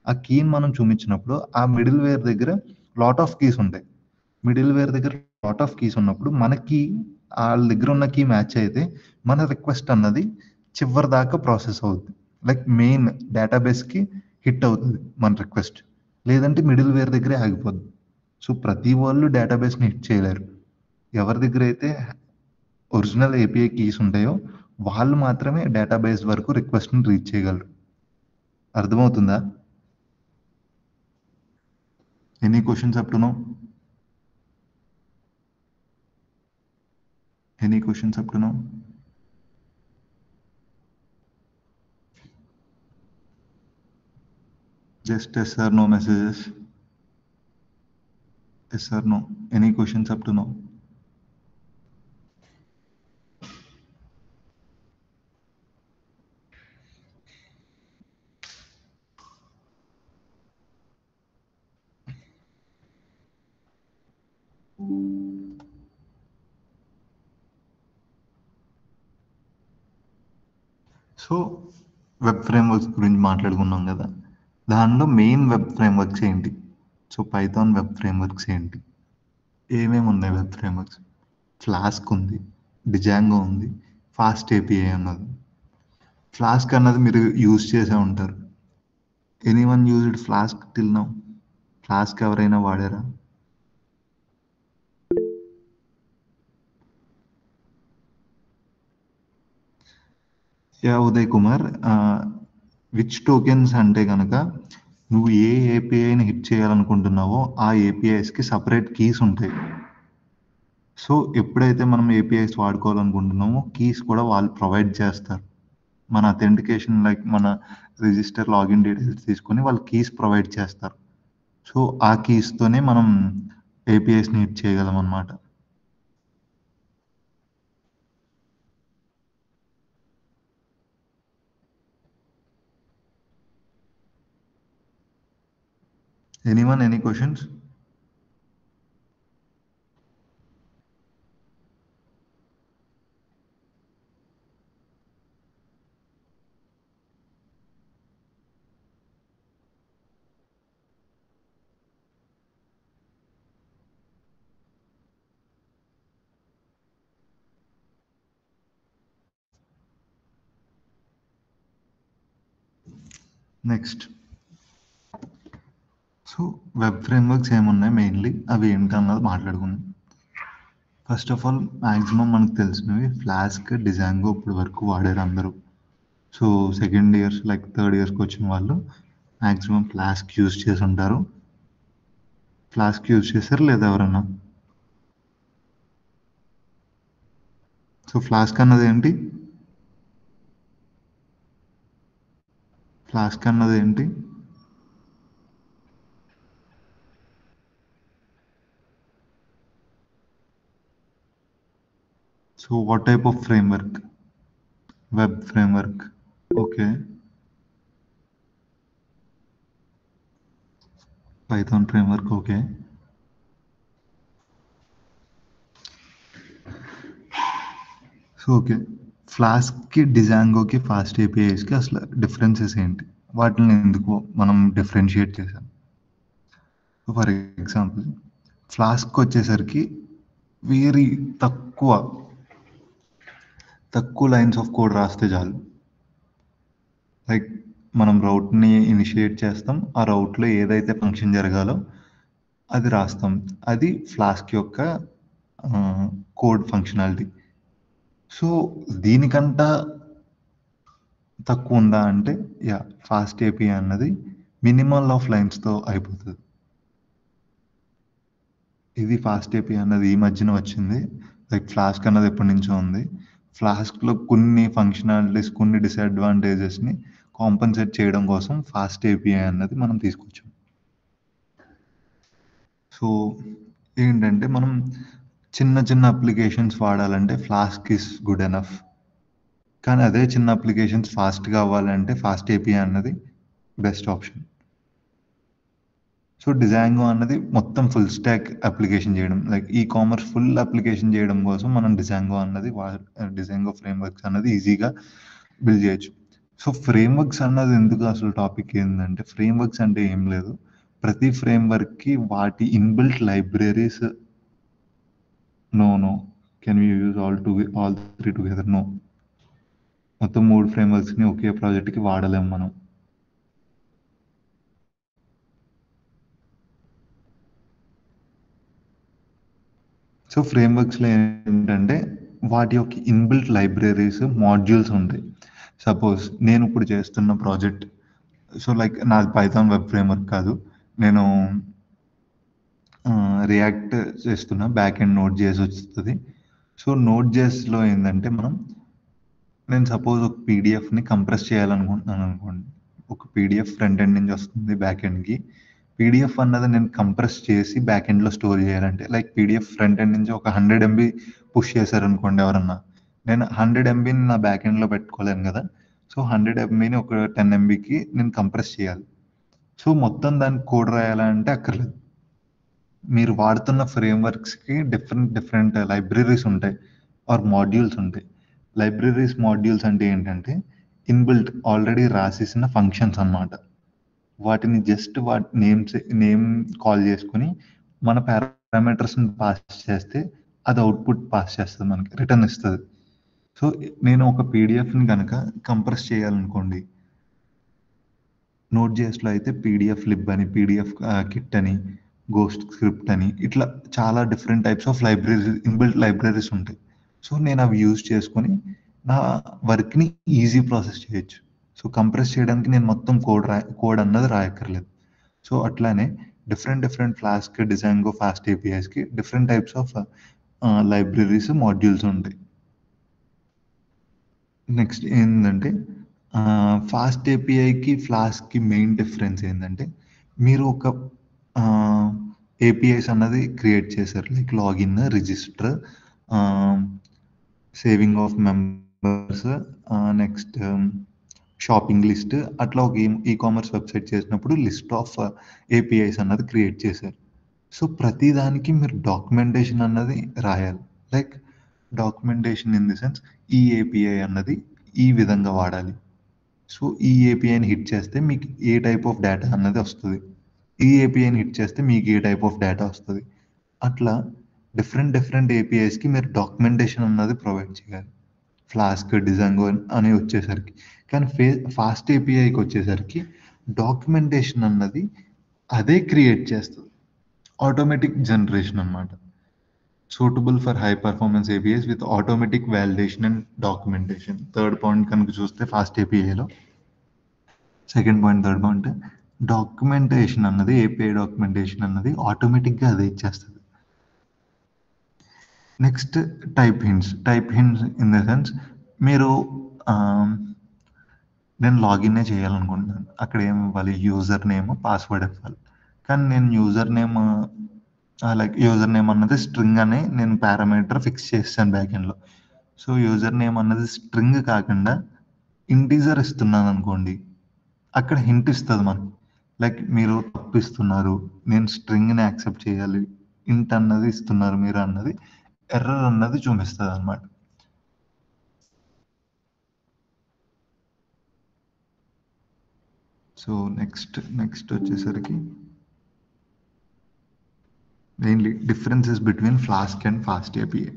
ఆ కీని మనం చూపించినప్పుడు ఆ మిడిల్ వేర్ దగ్గర లాట్ ఆఫ్ కీస్ ఉంటాయి. మిడిల్ వేర్ దగ్గర లాట్ ఆఫ్ కీస్ ఉన్నప్పుడు మనకి వాళ్ళ దగ్గర ఉన్న కీ మ్యాచ్ అయితే మన రిక్వెస్ట్ అన్నది చివరి దాకా ప్రాసెస్ అవుతుంది. లైక్ మెయిన్ డేటాబేస్కి హిట్ అవుతుంది మన రిక్వెస్ట్. లేదంటే మిడిల్ వేర్ దగ్గరే ఆగిపోద్ది. సో ప్రతి వాళ్ళు డేటాబేస్ని హిట్ చేయలేరు. ఎవరి దగ్గర అయితే ఒరిజినల్ ఏపీఐ కీస్ ఉంటాయో వాళ్ళు మాత్రమే డేటాబేస్ వరకు రిక్వెస్ట్ని రీచ్ చేయగలరు. అర్థమవుతుందా? Any questions up to now? Any questions up to now? Just yes or no messages. Yes or no. Any questions up to now? So web frameworks గురించి మాట్లాడుకున్నాం కదా, దానిలో మెయిన్ వెబ్ ఫ్రేమ్వర్క్స్ ఏంటి? So Python web frameworks ఏంటి, ఏమేమి ఉన్నాయి web frameworks? Flask ఉంది, Django ఉంది, ఫాస్ట్ ఏపీఐ అన్నది. ఫ్లాస్క్ అన్నది మీరు యూజ్ చేసే ఉంటారు. Anyone used flask till now? Flask ఎవరైనా వాడారా? ఉదయ్ కుమార్. విచ్ టోకెన్స్ అంటే గనక నువ్వు ఏ ఏపీఐని హిట్ చేయాలనుకుంటున్నావో ఆ ఏపీఐస్‌కి సెపరేట్ కీస్ ఉంటాయి. సో, ఎప్పుడైతే మనం ఏపీఐస్ వాడుకోవాలనుకుంటున్నామో కీస్ కూడా వాళ్ళు ప్రొవైడ్ చేస్తారు. మన అథెంటికేషన్ లైక్ మన రిజిస్టర్ లాగిన్ డీటెయిల్స్ తీసుకొని వాళ్ళు కీస్ ప్రొవైడ్ చేస్తారు. సో, ఆ కీస్‌తోనే మనం ఏపీఐస్‌ని హిట్ చేయగలమనమాట. Anyone any questions? Next. So, web frameworks ఏమున్నాయి మెయిన్‌లీ అవి ఏంటన్నది మాట్లాడుకుందాం. ఫస్ట్ ఆఫ్ ఆల్ మాక్సిమం మనకు తెలిసినవి ఫ్లాస్క్, డిజాంగో ఇప్పటి వరకు వాడారు అందరూ. So, second years like third ఇయర్స్‌కి వచ్చిన వాళ్ళు మాక్సిమం ఫ్లాస్క్ యూజ్ చేసి ఉంటారు. ఫ్లాస్క్ యూజ్ చేశారా లేదా ఎవరన్నా? సో, ఫ్లాస్క్ అన్నది ఏంటి? ఫ్లాస్క్ అన్నది ఏంటి? So, what type of framework? Web framework. Okay. Python framework. Okay. So, okay. ఫ్లాస్క్‌కి, డిజాంగోకి, ఫాస్ట్ ఏపీఐస్‌కి అసలు డిఫరెన్సెస్ ఏంటి? వాటిని ఎందుకు మనం డిఫరెన్షియేట్ చేసాం? ఫర్ ఎగ్జాంపుల్ ఫ్లాస్క్‌కొచ్చేసరికి వెరీ తక్కువ, తక్కువ లైన్స్ ఆఫ్ కోడ్ రాస్తే చాలు. లైక్ మనం రౌట్‌ని ఇనిషియేట్ చేస్తాం. ఆ రౌట్‌లో ఏదైతే ఫంక్షన్ జరగాలో అది రాస్తాం. అది ఫ్లాస్క్ యొక్క కోడ్ ఫంక్షనాలిటీ. సో, దీనికంట తక్కువ ఉందా అంటే ఫాస్ట్ ఏపీఐ అన్నది మినిమల్ ఆఫ్ లైన్స్‌తో అయిపోతది. ఇది ఫాస్ట్ ఏపీఐ అన్నది ఈ మధ్యన వచ్చింది. లైక్ ఫ్లాస్క్ అన్నది ఎప్పటినుంచో ఉంది. ఫ్లాస్క్‌లో కొన్ని ఫంక్షనాలిటీస్, కొన్ని డిసడ్వాంటేజెస్‌ని కాంపెన్సేట్ చేయడం కోసం ఫాస్ట్ ఏపీఐ అన్నది మనం తీసుకొచ్చాం. సో, ఏంటంటే మనం చిన్న చిన్న అప్లికేషన్స్ వాడాలంటే ఫ్లాస్క్ ఈస్ గుడ్ ఎనఫ్. కానీ అదే చిన్న అప్లికేషన్స్ ఫాస్ట్‌గా అవ్వాలంటే ఫాస్ట్ ఏపీఐ అన్నది బెస్ట్ ఆప్షన్. సో, డిజాంగో అన్నది మొత్తం ఫుల్ స్టాక్ అప్లికేషన్ చేయడం. లైక్ కామర్స్ ఫుల్ అప్లికేషన్ చేయడం కోసం మనం డిజాంగో అన్నది డిజాంగో ఫ్రేమ్‌వర్క్స్ అన్నది ఈజీగా బిల్డ్ చేయొచ్చు. సో, ఫ్రేమ్‌వర్క్స్ అన్నది ఎందుకు అసలు టాపిక్ ఏందంటే, ఫ్రేమ్‌వర్క్స్ అంటే ఏం లేదు. ప్రతి ఫ్రేమ్‌వర్క్‌కి వాటి inbuilt libraries. No. No. Can we use all 3 together? No. మొత్తం 3 ఫ్రేమ్‌వర్క్స్‌ని ఒకే ప్రాజెక్ట్‌కి వాడలేం మనం. సో, ఫ్రేమ్‌వర్క్స్‌లో ఏంటంటే వాటి యొక్క ఇన్‌బిల్ట్ లైబ్రరీస్, మాడ్యూల్స్ ఉంటాయి. సపోజ్ నేను ఇప్పుడు చేస్తున్న ప్రాజెక్ట్ లైక్ నాది పైథాన్ వెబ్ ఫ్రేమ్‌వర్క్ కాదు. నేను రియాక్ట్ చేస్తున్నా. బ్యాక్ ఎండ్ నోడ్ జేఎస్ వస్తది. సో, నోడ్ జేఎస్‌లో ఏందంటే నేను సపోజ్ ఒక పీడీఎఫ్‌ని కంప్రెస్ చేయాలనుకుంటున్నాను అనుకోండి. ఒక పీడీఎఫ్ ఫ్రంట్ ఎండ్ నుంచి వస్తుంది బ్యాక్ ఎండ్‌కి. పీడీఎఫ్ అన్నది నేను కంప్రెస్ చేసి బ్యాక్ ఎండ్‌లో స్టోర్ చేయాలంటే లైక్ పీడీఎఫ్ ఫ్రంట్ ఎండ్ నుంచి ఒక 100 ఎంబీ పుష్ చేశారనుకోండి ఎవరన్నా. నేను 100 ఎంబీని నా బ్యాక్ ఎండ్‌లో పెట్టుకోలేను గదా! సో, 100 ఎంబీని ఒక 10 ఎంబీకి నేను కంప్రెస్ చేయాలి. సో, మొత్తం దానికి కోడ్ రాయాలంటే అక్కర్లేదు. మీరు వాడుతున్న ఫ్రేమ్‌వర్క్స్‌కి డిఫరెంట్ లైబ్రరీస్ ఉంటాయి. ఆర్ మాడ్యూల్స్ ఉంటాయి. లైబ్రరీస్, మాడ్యూల్స్ అంటే ఏంటంటే ఇన్‌బిల్ట్ ఆల్రెడీ రాసేసిన ఫంక్షన్స్ అన్నమాట. వాటిని జస్ట్ వాటి నేమ్ కాల్ చేసుకొని మన పారామీటర్స్‌ని పాస్ చేస్తే అది అవుట్‌పుట్ పాస్ చేస్తది మనకి. రిటర్న్ ఇస్తది. సో, నేను ఒక పీడీఎఫ్‌ని గనక కంప్రెస్ చేయాలనుకోండి. నోడ్ జేఎస్‌లో అయితే పీడీఎఫ్ లిబ్ అని, పీడీఎఫ్ కిట్ అని, గోస్ట్ స్క్రిప్ట్ అని ఇట్లా చాలా different types of libraries, inbuilt libraries ఉంటాయి. సో, నేను అవి యూజ్ చేసుకొని నా వర్క్‌ని ఈజీ ప్రాసెస్ చేయొచ్చు. సో, కంప్రెస్ చేయడానికి నేను మొత్తం కోడ్ అన్నది రాయక్కర్లేదు. సో, అట్లానే డిఫరెంట్ ఫ్లాస్క్, డిజాంగో, ఫాస్ట్ ఏపీఐస్‌కి different types of libraries, modules ఉంటాయి. నెక్స్ట్ ఏందంటే ఫాస్ట్ ఏపీఐకి, ఫ్లాస్క్‌కి మెయిన్ డిఫరెన్స్ ఏందంటే, మీరు ఒక ఆహ్, ఏపీఐస్ అన్నది క్రియేట్ చేశారు. లైక్ లాగిన్, రిజిస్టర్, ఆహ్, saving of members, next shopping list, అట్లా ఒక కామర్స్ వెబ్సైట్ చేసినప్పుడు లిస్ట్ ఆఫ్ ఏపీఐస్ అన్నది క్రియేట్ చేశారు. సో, ప్రతి దానికి మీరు డాక్యుమెంటేషన్ అన్నది రాయాలి. Like documentation in the sense ఈ ఏపీఐ అన్నది ఈ విధంగా వాడాలి. సో, ఈ ఏపీఐని హిట్ చేస్తే మీకు ఏ టైప్ ఆఫ్ డేటా అన్నది వస్తది. ఈ ఏపీఐని హిట్ చేస్తే మీకు ఏ టైప్ ఆఫ్ డేటా వస్తది. అట్లా డిఫరెంట్ ఏపీఐస్‌కి మీరు డాక్యుమెంటేషన్ అన్నది ప్రొవైడ్ చేయాలి. ఫ్లాస్క్, డిజాంగో అని వచ్చేసరికి. కానీ ఫాస్ట్ ఏపీఐకి వచ్చేసరికి డాక్యుమెంటేషన్ అన్నది అదే క్రియేట్ చేస్తది. ఆటోమేటిక్ జనరేషన్ అన్నమాట. Suitable for high performance APIs with automatic validation and documentation. Third point కనుక చూస్తే ఫాస్ట్ ఏపీఐలో second point, third point documentation అన్నది ఏపీఐ డాక్యుమెంటేషన్ అన్నది ఆటోమేటిక్‌గా అదే ఇచ్చేస్తది. Next type hints in the sense మీరు ఆహ్, నేను లాగిన్నే చేయాలనుకుంటున్నాను. అక్కడ ఏమి ఇవ్వాలి? యూజర్ నేమ్, పాస్వర్డ్ ఇవ్వాలి. కానీ నేను లైక్ యూజర్ నేమ్ అన్నది స్ట్రింగ్ అని నేను పారామీటర్ ఫిక్స్ చేసేసాను బ్యాకెండ్‌లో. సో, యూజర్ నేమ్ అన్నది స్ట్రింగ్ కాకుండా ఇంటిజర్ ఇస్తున్నాననుకోండి, అక్కడ హింట్ ఇస్తది మనకి. లైక్ మీరు తప్పు ఇస్తున్నారు. నేను స్ట్రింగ్‌ని యాక్సెప్ట్ చేయాలి. ఇంట్ అన్నది ఇస్తున్నారు మీరు అన్నది ఎర్రర్ అన్నది చూపిస్తదనమాట. సో, నెక్స్ట్ వచ్చేసరికి mainly differences between flask and fast API.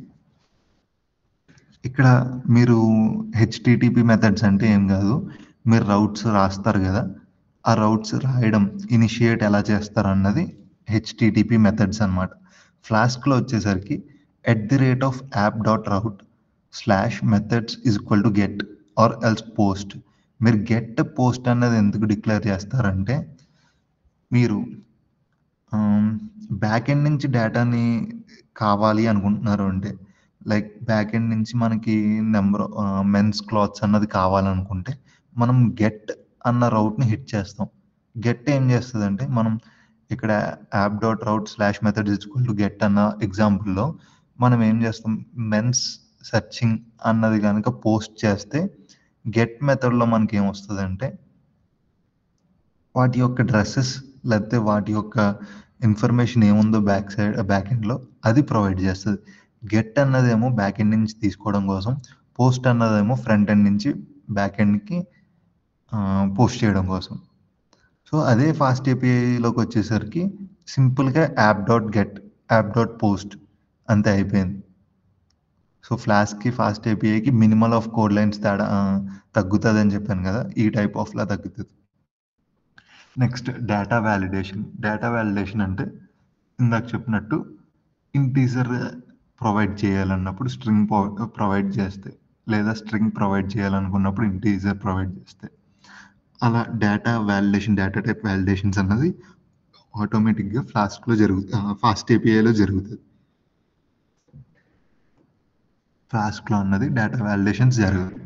ఇక్కడ మీరు హెచ్‌టిటిపి మెథడ్స్ అంటే ఏం గాదు. మీరు రౌట్స్ రాస్తారు గదా! ఆ రౌట్స్ రాయడం, ఇనిషియేట్ ఎలా చేస్తారన్నది హెచ్‌టిటిపి మెథడ్స్ అన్నమాట. ఫ్లాస్క్‌లో వచ్చేసరికి @route/methods=get ఆర్ ఎల్స్ పోస్ట్. మీరు గెట్ పోస్ట్ అన్నది ఎందుకు డిక్లేర్ చేస్తారంటే, మీరు బ్యాక్ ఎండ్ నుంచి డేటాని కావాలి అనుకుంటున్నారు అంటే, లైక్ బ్యాక్ ఎండ్ నుంచి మనకి మెన్స్ క్లాత్స్ అన్నది కావాలనుకుంటే, మనం గెట్ అన్న రౌట్‌ని హిట్ చేస్తాం. గెట్ ఏం చేస్తదంటే, మనం ఇక్కడ app.route/methods=get అన్న ఎగ్జాంపుల్‌లో మనం ఏం చేస్తాం, మెన్స్ సెర్చింగ్ అన్నది గనక పోస్ట్ చేస్తే, గెట్ మెథడ్‌లో మనకేమొస్తదంటే వాటి యొక్క డ్రెసెస్ లేకపోతే వాటి యొక్క ఇన్ఫర్మేషన్ ఏముందో బ్యాక్ ఎండ్‌లో అది ప్రొవైడ్ చేస్తది. గెట్ అన్నదేమో బ్యాక్ ఎండ్ నుంచి తీసుకోవడం కోసం, పోస్ట్ అన్నదేమో ఫ్రంట్ ఎండ్ నుంచి బ్యాక్ ఎండ్‌కి పోస్ట్ చేయడం కోసం. సో, అదే ఫాస్ట్ ఏపీఐలోకి వచ్చేసరికి సింపుల్‌గా యాప్.గెట్, యాప్.పోస్ట్ అంతే అయిపోయింది. సో, ఫ్లాస్క్‌కి, ఫాస్ట్ ఏపీఐకి మినిమల్ ఆఫ్ కోడ్ లైన్స్ తగ్గుతదని చెప్పాను కదా! ఈ టైప్ ఆఫ్‌లా తగ్గుతది. Next data validation. Data validation అంటే ఇందాక చెప్పినట్టు ఇంటీజర్ ప్రొవైడ్ చేయాలన్నప్పుడు స్ట్రింగ్ ప్రొవైడ్ చేస్తే, లేదా స్ట్రింగ్ ప్రొవైడ్ చేయాలనుకున్నప్పుడు ఇంటీజర్ ప్రొవైడ్ చేస్తే. అలా డేటా టైప్ వాలిడేషన్స్ అన్నది ఆటోమేటిక్‌గా ఫాస్ట్ ఏపీఐలో జరుగుతది. ఫ్లాస్క్‌లో అన్నది డేటా వాలిడేషన్స్ జరగదు.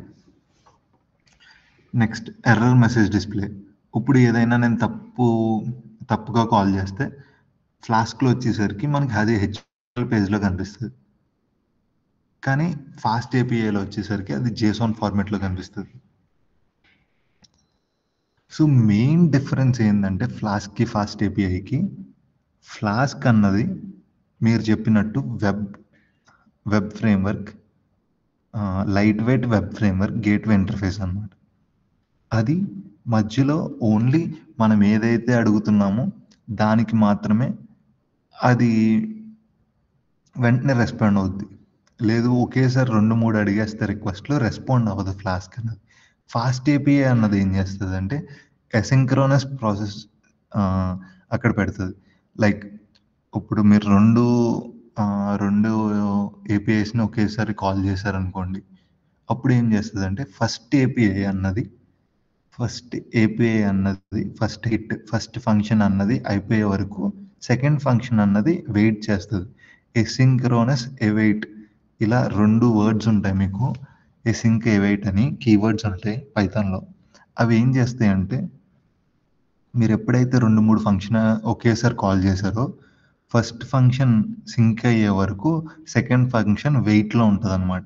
Next error message display. ఇప్పుడు ఏదైనా నేను తప్పుగా కాల్ చేస్తే ఫ్లాస్క్‌లో వచ్చేసరికి మనకి అదే హెచ్‌టిఎంఎల్ పేజ్‌లో కనిపిస్తది. కానీ ఫాస్ట్ ఏపీఐలో వచ్చేసరికి అది జేసన్ ఫార్మాట్‌లో కనిపిస్తది. సో, మెయిన్ డిఫరెన్స్ ఏందంటే ఫ్లాస్క్‌కి, ఫాస్ట్ ఏపీఐకి ఫ్లాస్క్ అన్నది మీరు చెప్పినట్టు web framework, light weight web framework, gateway interface అన్నమాట. అది మధ్యలో ఓన్లీ మనం ఏదైతే అడుగుతున్నామో దానికి మాత్రమే అది వెంటనే రెస్పాండ్ అవుద్ది. లేదు ఒకేసారి 2, 3 అడిగేస్తే రిక్వెస్ట్‌లో రెస్పాండ్ అవ్వదు ఫ్లాస్క్ అన్నది. ఫాస్ట్ ఏపీఐ అన్నది ఏం చేస్తదంటే అసింక్రోనస్ ప్రాసెస్ ఆహ్, అక్కడ పెడతది. లైక్ ఇప్పుడు మీరు 2 ఏపీఐస్‌ని ఒకేసారి కాల్ చేశారనుకోండి. అప్పుడు ఏం చేస్తుందంటే ఫస్ట్ ఏపీఐ అన్నది ఫస్ట్ ఫంక్షన్ అన్నది అయిపోయే వరకు సెకండ్ ఫంక్షన్ అన్నది వెయిట్ చేస్తుంది. ఎసింక్రోనస్ అవైట్ ఇలా 2 వర్డ్స్ ఉంటాయి మీకు. ఎసింక్ అవైట్ అని కీవర్డ్స్ ఉంటాయి పైథాన్‌లో. అవి ఏం చేస్తాయంటే మీరు ఎప్పుడైతే 2, 3 ఫంక్షన్ ఒకేసారి కాల్ చేశారో ఫస్ట్ ఫంక్షన్ సింక్ అయ్యే వరకు సెకండ్ ఫంక్షన్ వెయిట్‌లో ఉంటదన్నమాట.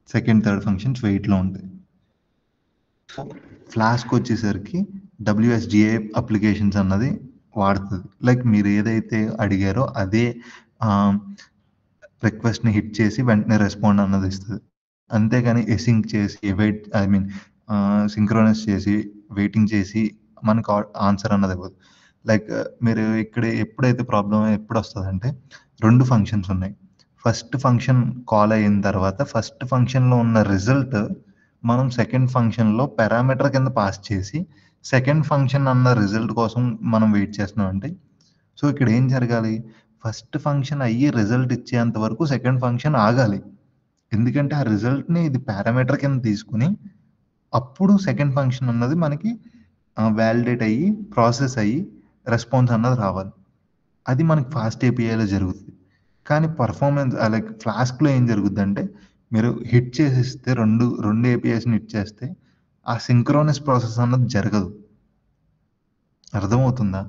సెకండ్, థర్డ్ ఫంక్షన్స్ వెయిట్‌లో ఉంటాయి. సో ఫ్లాస్క్ వచ్చేసరికి WSGI అప్లికేషన్స్ అన్నది వాడుతుంది. లైక్ మీరు ఏదైతే అడిగారో అదే రిక్వెస్ట్‌ని హిట్ చేసి వెంటనే రెస్పాండ్ అన్నది ఇస్తుంది. అంతేగాని ఎసింక్ చేసి సింక్రోనస్ చేసి వెయిటింగ్ చేసి మనకు ఆన్సర్ అన్నది ఇవ్వదు. లైక్ మీరు ఇక్కడ ఎప్పుడైతే ప్రాబ్లమ్ ఎప్పుడు వస్తుందంటే 2 ఫంక్షన్స్ ఉన్నాయి. ఫస్ట్ ఫంక్షన్ కాల్ అయిన తర్వాత ఫస్ట్ ఫంక్షన్‌లో ఉన్న రిజల్ట్ మనం సెకండ్ ఫంక్షన్‌లో పారామీటర్ కింద పాస్ చేసి సెకండ్ ఫంక్షన్ అన్న రిజల్ట్ కోసం మనం వెయిట్ చేస్తున్నామంటే సో ఇక్కడ ఏం జరగాలి? ఫస్ట్ ఫంక్షన్ అయ్యి రిజల్ట్ ఇచ్చేంత వరకు సెకండ్ ఫంక్షన్ ఆగాలి. ఎందుకంటే ఆ రిజల్ట్‌ని ఇది పారామీటర్ కింద తీసుకొని అప్పుడు సెకండ్ ఫంక్షన్ అన్నది మనకి వాలిడేట్ అయ్యి, ప్రాసెస్ అయ్యి రెస్పాన్స్ అన్నది రావాలి. అది మనకి ఫాస్ట్ ఏపీఐలో జరుగుతుంది. కానీ పర్ఫార్మెన్స్ లైక్ ఫ్లాస్క్‌లో ఏం జరుగుద్దంటే మీరు హిట్ చేసేస్తే 2 ఏపీఐస్‌ని హిట్ చేస్తే ఆ సింక్రోనస్ ప్రాసెస్ అన్నది జరగదు. అర్థమవుతుందా?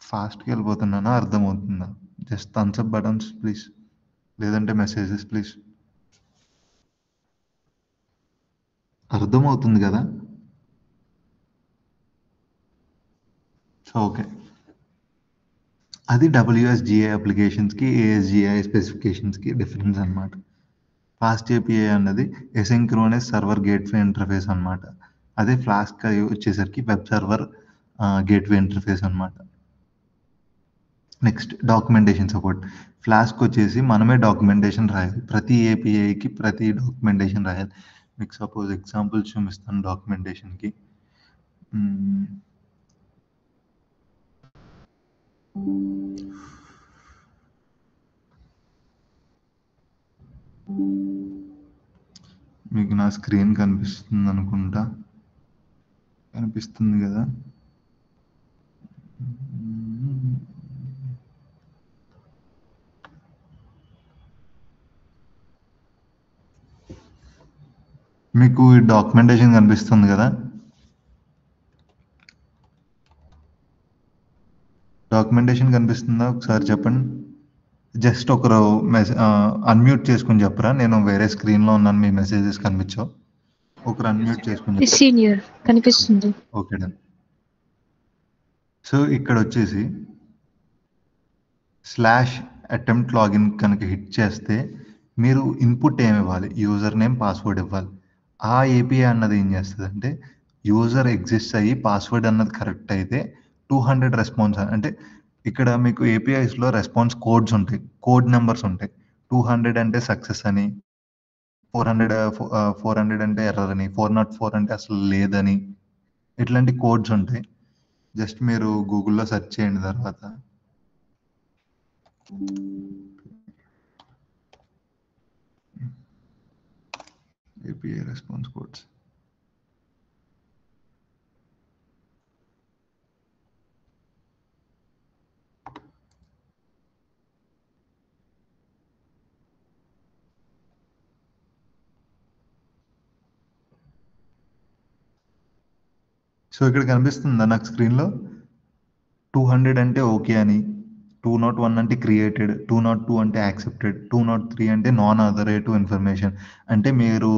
ఫాస్ట్‌గా వెళ్ళిపోతున్నానా? అర్థమవుతుందా? Just thumbs up buttons please. లేదంటే మెసేజెస్ ప్లీజ్. అర్థమవుతుంది కదా? So okay. అది WSGI అప్లికేషన్స్‌కి, ASGI స్పెసిఫికేషన్స్‌కి డిఫరెన్స్ అన్నమాట. ఫాస్ట్ ఏపీఐ అన్నది ఎసింక్రోనస్ సర్వర్ గేట్వే ఇంటర్ఫేస్ అన్నమాట. అదే ఫ్లాస్క్ వచ్చేసరికి వెబ్ సర్వర్ గేట్వే ఇంటర్ఫేస్ అన్నమాట. Next documentation support. ఫ్లాస్క్ వచ్చేసి మనమే డాక్యుమెంటేషన్ రాయాలి. ప్రతి ఏపీఐకి ప్రతి డాక్యుమెంటేషన్ రాయాలి. మీకు సపోజ్ ఎగ్జాంపుల్ చూపిస్తాను డాక్యుమెంటేషన్‌కి. మీకు నా స్క్రీన్ కనిపిస్తుంది అనుకుంటా. కనిపిస్తుంది కదా? మీకు ఈ డాక్యుమెంటేషన్ కనిపిస్తుంది కదా? డాక్యుమెంటేషన్ కనిపిస్తుందా? ఒకసారి చెప్పండి. జస్ట్ ఒకరు అన్మ్యూట్ చేసుకొని చెప్పరా? నేను వేరే స్క్రీన్‌లో ఉన్నాను. మీ మెసేజెస్ కనిపించవు. ఒకరు అన్మ్యూట్ చేసుకొని సీనియర్ కనిపిస్తుంది. Okay done. సో ఇక్కడ వచ్చేసి /attempt లాగిన్ కనుక హిట్ చేస్తే మీరు ఇన్పుట్ ఏమి ఇవ్వాలి? యూజర్ నేమ్, పాస్వర్డ్ ఇవ్వాలి. ఆ ఏపీఐ అన్నది ఏం చేస్తుందంటే యూజర్ ఎగ్జిస్ట్ అయ్యి పాస్వర్డ్ అన్నది కరెక్ట్ అయితే 200 రెస్పాన్స్ అంటే ఇక్కడ మీకు ఏపీఐస్‌లో రెస్పాన్స్ కోడ్స్ ఉంటాయి. కోడ్ నెంబర్స్ ఉంటాయి. 200 అంటే సక్సెస్ అని, 400 అంటే ఎర్రర్ అని, 404 అంటే అసలు లేదని ఇట్లాంటి కోడ్స్ ఉంటాయి. జస్ట్ మీరు గూగుల్‌లో సెర్చ్ చేయండి తర్వాత. API response codes. సో ఇక్కడ కనిపిస్తుందా నాకు స్క్రీన్‌లో? 200 అంటే ఓకే అని, 201 అంటే క్రియేటెడ్, 202 అంటే యాక్సెప్టెడ్, 203 అంటే నాన్ అథరైటివ్ ఇన్ఫర్మేషన్. అంటే మీరు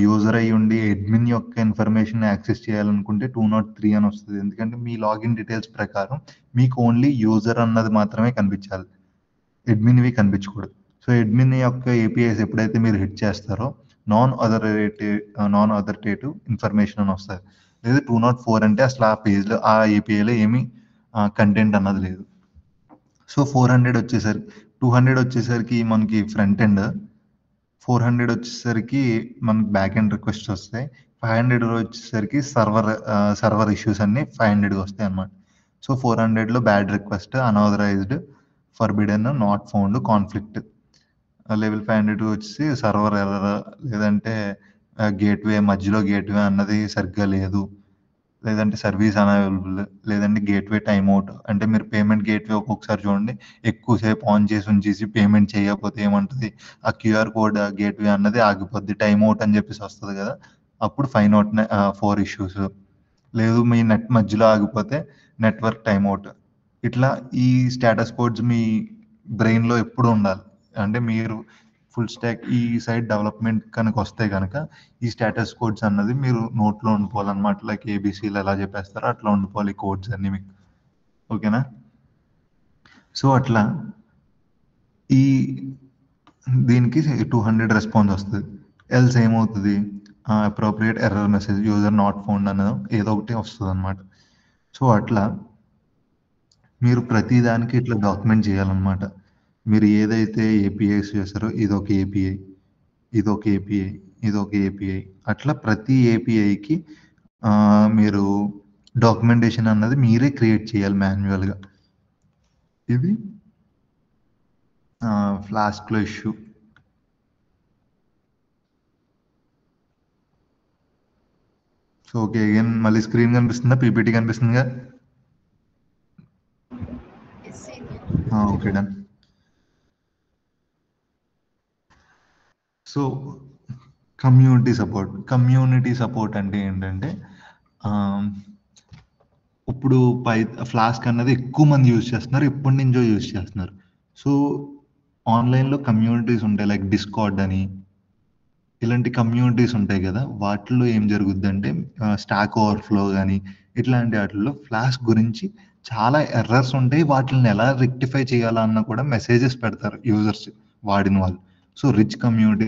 యూజర్ అయ్యి ఉండి అడ్మిన్ యొక్క ఇన్ఫర్మేషన్ యాక్సెస్ చేయాలనుకుంటే 203 అని వస్తుంది. ఎందుకంటే మీ లాగిన్ డీటెయిల్స్ ప్రకారం మీకు ఓన్లీ యూజర్ అన్నది మాత్రమే కనిపించాలి. అడ్మిన్‌వి కనిపించకూడదు. సో అడ్మిన్ యొక్క ఏపీఐస్ ఎప్పుడైతే మీరు హిట్ చేస్తారో నాన్ అథరిటేటివ్ ఇన్ఫర్మేషన్ అని వస్తది. లేదా 204 అంటే అసలు ఆ పేజ్‌లో ఆ ఏపీఐలో ఏమి కంటెంట్ అన్నది లేదు. సో 400 వచ్చేసరికి 200 వచ్చేసరికి మనకి ఫ్రంట్ ఎండ్, 400 వచ్చేసరికి మనకి బ్యాక్ ఎండ్ రిక్వెస్ట్స్ వస్తాయి. 500 వచ్చేసరికి సర్వర్ ఇష్యూస్ అన్ని 500 వస్తాయి అన్నమాట. సో 400లో bad request, unauthorized, forbidden, not found, conflict level 502 వచ్చేసి సర్వర్ ఎర్రర్, లేదంటే గేట్‌వే మధ్యలో గేట్‌వే అన్నది సరిగ్గా లేదు, లేదంటే సర్వీస్ అనవైలబుల్, లేదంటే గేట్‌వే టైమ్ అవుట్. అంటే మీరు పేమెంట్ గేట్‌వే ఒక్కొక్కసారి చూడండి ఎక్కువసేపు ఆన్ చేసి ఉంచేసి పేమెంట్ చేయకపోతే ఏమంటది, ఆ క్యూఆర్ కోడ్ గేట్‌వే అన్నది ఆగిపోద్ది. టైమ్ అవుట్ అని చెప్పేసి వస్తది కదా! అప్పుడు 4 ఇష్యూస్. లేదు మీ నెట్ మధ్యలో ఆగిపోతే నెట్వర్క్ టైమ్ అవుట్. ఇట్లా ఈ స్టేటస్ కోడ్స్ మీ బ్రెయిన్‌లో ఎప్పుడూ ఉండాలి. అంటే మీరు ఫుల్ స్టాక్ ఈ సైడ్ డెవలప్‌మెంట్ కనుక వస్తే గనక ఈ స్టేటస్ కోడ్స్ అన్నది మీరు నోట్‌లో ఉండిపోవాలన్నమాట. లైక్ ఏబీసీలు ఎలా చెప్పేస్తారో అట్లా ఉండిపోవాలి ఈ కోడ్స్ అన్నీ మీకు. ఓకేనా? సో, అట్లా ఈ దీనికి 200 రెస్పాన్స్ వస్తది. ఎల్స్ ఏమవుతది? Appropriate error message user not found అని ఏదో ఒకటి వస్తదన్నమాట. సో, అట్లా మీరు ప్రతి దానికి ఇట్లా డాక్యుమెంట్ చేయాలన్నమాట. మీరు ఏదైతే ఏపీఐస్ చేస్తారో ఇదొక ఏపీఐ, ఇదొక ఏపీఐ, ఇదొక ఏపీఐ. అట్లా ప్రతి ఏపీఐకి మీరు డాక్యుమెంటేషన్ అన్నది మీరే క్రియేట్ చేయాలి మాన్యువల్‌గా. ఇది ఫ్లాస్క్‌లో ఇష్యూ. So, okay. అగైన్ మళ్ళీ స్క్రీన్ కనిపిస్తుందా? పీపీటీ కనిపిస్తుందిగా? Okay. Done. So, community support అంటే ఏంటంటే ఆహ్, ఇప్పుడు ఫ్లాస్క్ అన్నది ఎక్కువ మంది యూజ్ చేస్తున్నారు. ఎప్పటినుంచో యూజ్ చేస్తున్నారు. సో, ఆన్‌లైన్‌లో కమ్యూనిటీస్ ఉంటాయి. లైక్ డిస్కార్డ్ అని, ఇలాంటి కమ్యూనిటీస్ ఉంటాయి గదా! వాటిల్లో ఏం జరుగుద్దంటే స్టాక్ ఓవర్‌ఫ్లో గాని, ఇట్లాంటి ఆటిల్లో ఫ్లాస్క్ గురించి చాలా ఎర్రర్స్ ఉంటాయి. వాటిల్ని ఎలా రెక్టిఫై చేయాలా అన్న కూడా మెసేజెస్ పెడతారు యూజర్స్ వాడిన వాళ్ళు. సో, రిచ్ కమ్యూనిటీ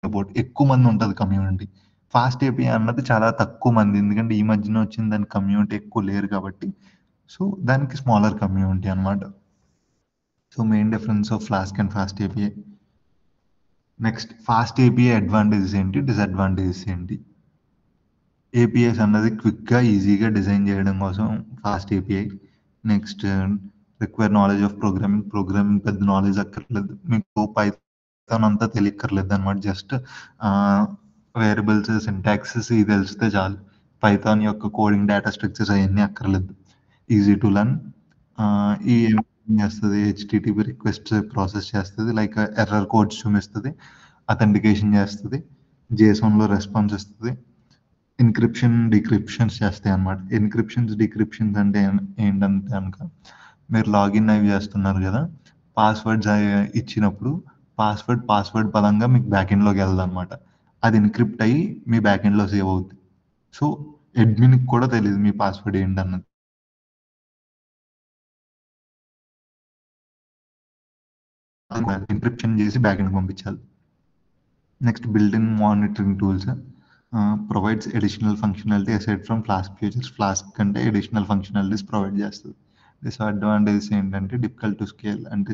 సపోర్ట్ ఎక్కువ మంది ఉంటది కమ్యూనిటీ. ఫాస్ట్ ఏపీఐ అన్నది చాలా తక్కువ మంది. ఎందుకంటే ఈ మధ్యన వచ్చిన దానికి కమ్యూనిటీ ఎక్కువ లేరు కాబట్టి. సో, దానికి స్మాలర్ కమ్యూనిటీ అన్నమాట. So, main difference of flask and fast API. Next fast API advantages ఏంటి? డిసడ్వాంటేజెస్ ఏంటి? ఏపీఐస్ అన్నది క్విక్‌గా, ఈజీగా డిజైన్ చేయడం కోసం fast API. Next require knowledge of programming. Programming పెద్ద నాలెడ్జ్ అక్కర్లేదు. మీకు పైథాన్ అంతా తెలియక్కర్లేదన్నమాట. జస్ట్ వేరియబుల్స్, సింటాక్సెస్ ఇవి తెలిస్తే చాలు. పైథాన్ యొక్క కోడింగ్, డేటా స్ట్రక్చర్స్ అయన్నీ అక్కర్లేదు. Easy to learn. ఈ ఏం చేస్తది, హెచ్‌టిటిపి రిక్వెస్ట్స్ ప్రాసెస్ చేస్తది. లైక్ ఎర్రర్ కోడ్స్ చూపిస్తది. అథెంటికేషన్ చేస్తది. జేసన్‌లో రెస్పాన్స్ ఇస్తది. ఎన్క్రిప్షన్, డీక్రిప్షన్స్ చేస్తాయన్నమాట. ఎన్క్రిప్షన్స్, డీక్రిప్షన్స్ అంటే ఏంటంటే గనక మీరు లాగిన్ అవి చేస్తున్నారు గదా! పాస్‌వర్డ్స్ ఇచ్చినప్పుడు పాస్‌వర్డ్ పరంగా మీకు బ్యాక్ ఎండ్‌లోకి ఎళ్ళదన్నమాట. అది ఎన్క్రిప్ట్ అయ్యి మీ బ్యాక్ ఎండ్‌లో సేవ్ అవుద్ది. సో, అడ్మిన్‌కి కూడా తెలీదు మీ పాస్‌వర్డ్ ఏంటన్నది. ఎన్క్రిప్షన్ చేసి బ్యాక్ ఎండ్‌కి పంపించాలి. Next built in monitoring tools. Provides additional functionality aside from flask features. Flask కంటే అడిషనల్ ఫంక్షనాలిటీస్ ప్రొవైడ్ చేస్తది. డిసడ్వాంటేజెస్ ఏంటంటే డిఫికల్ట్ టు స్కేల్. అంటే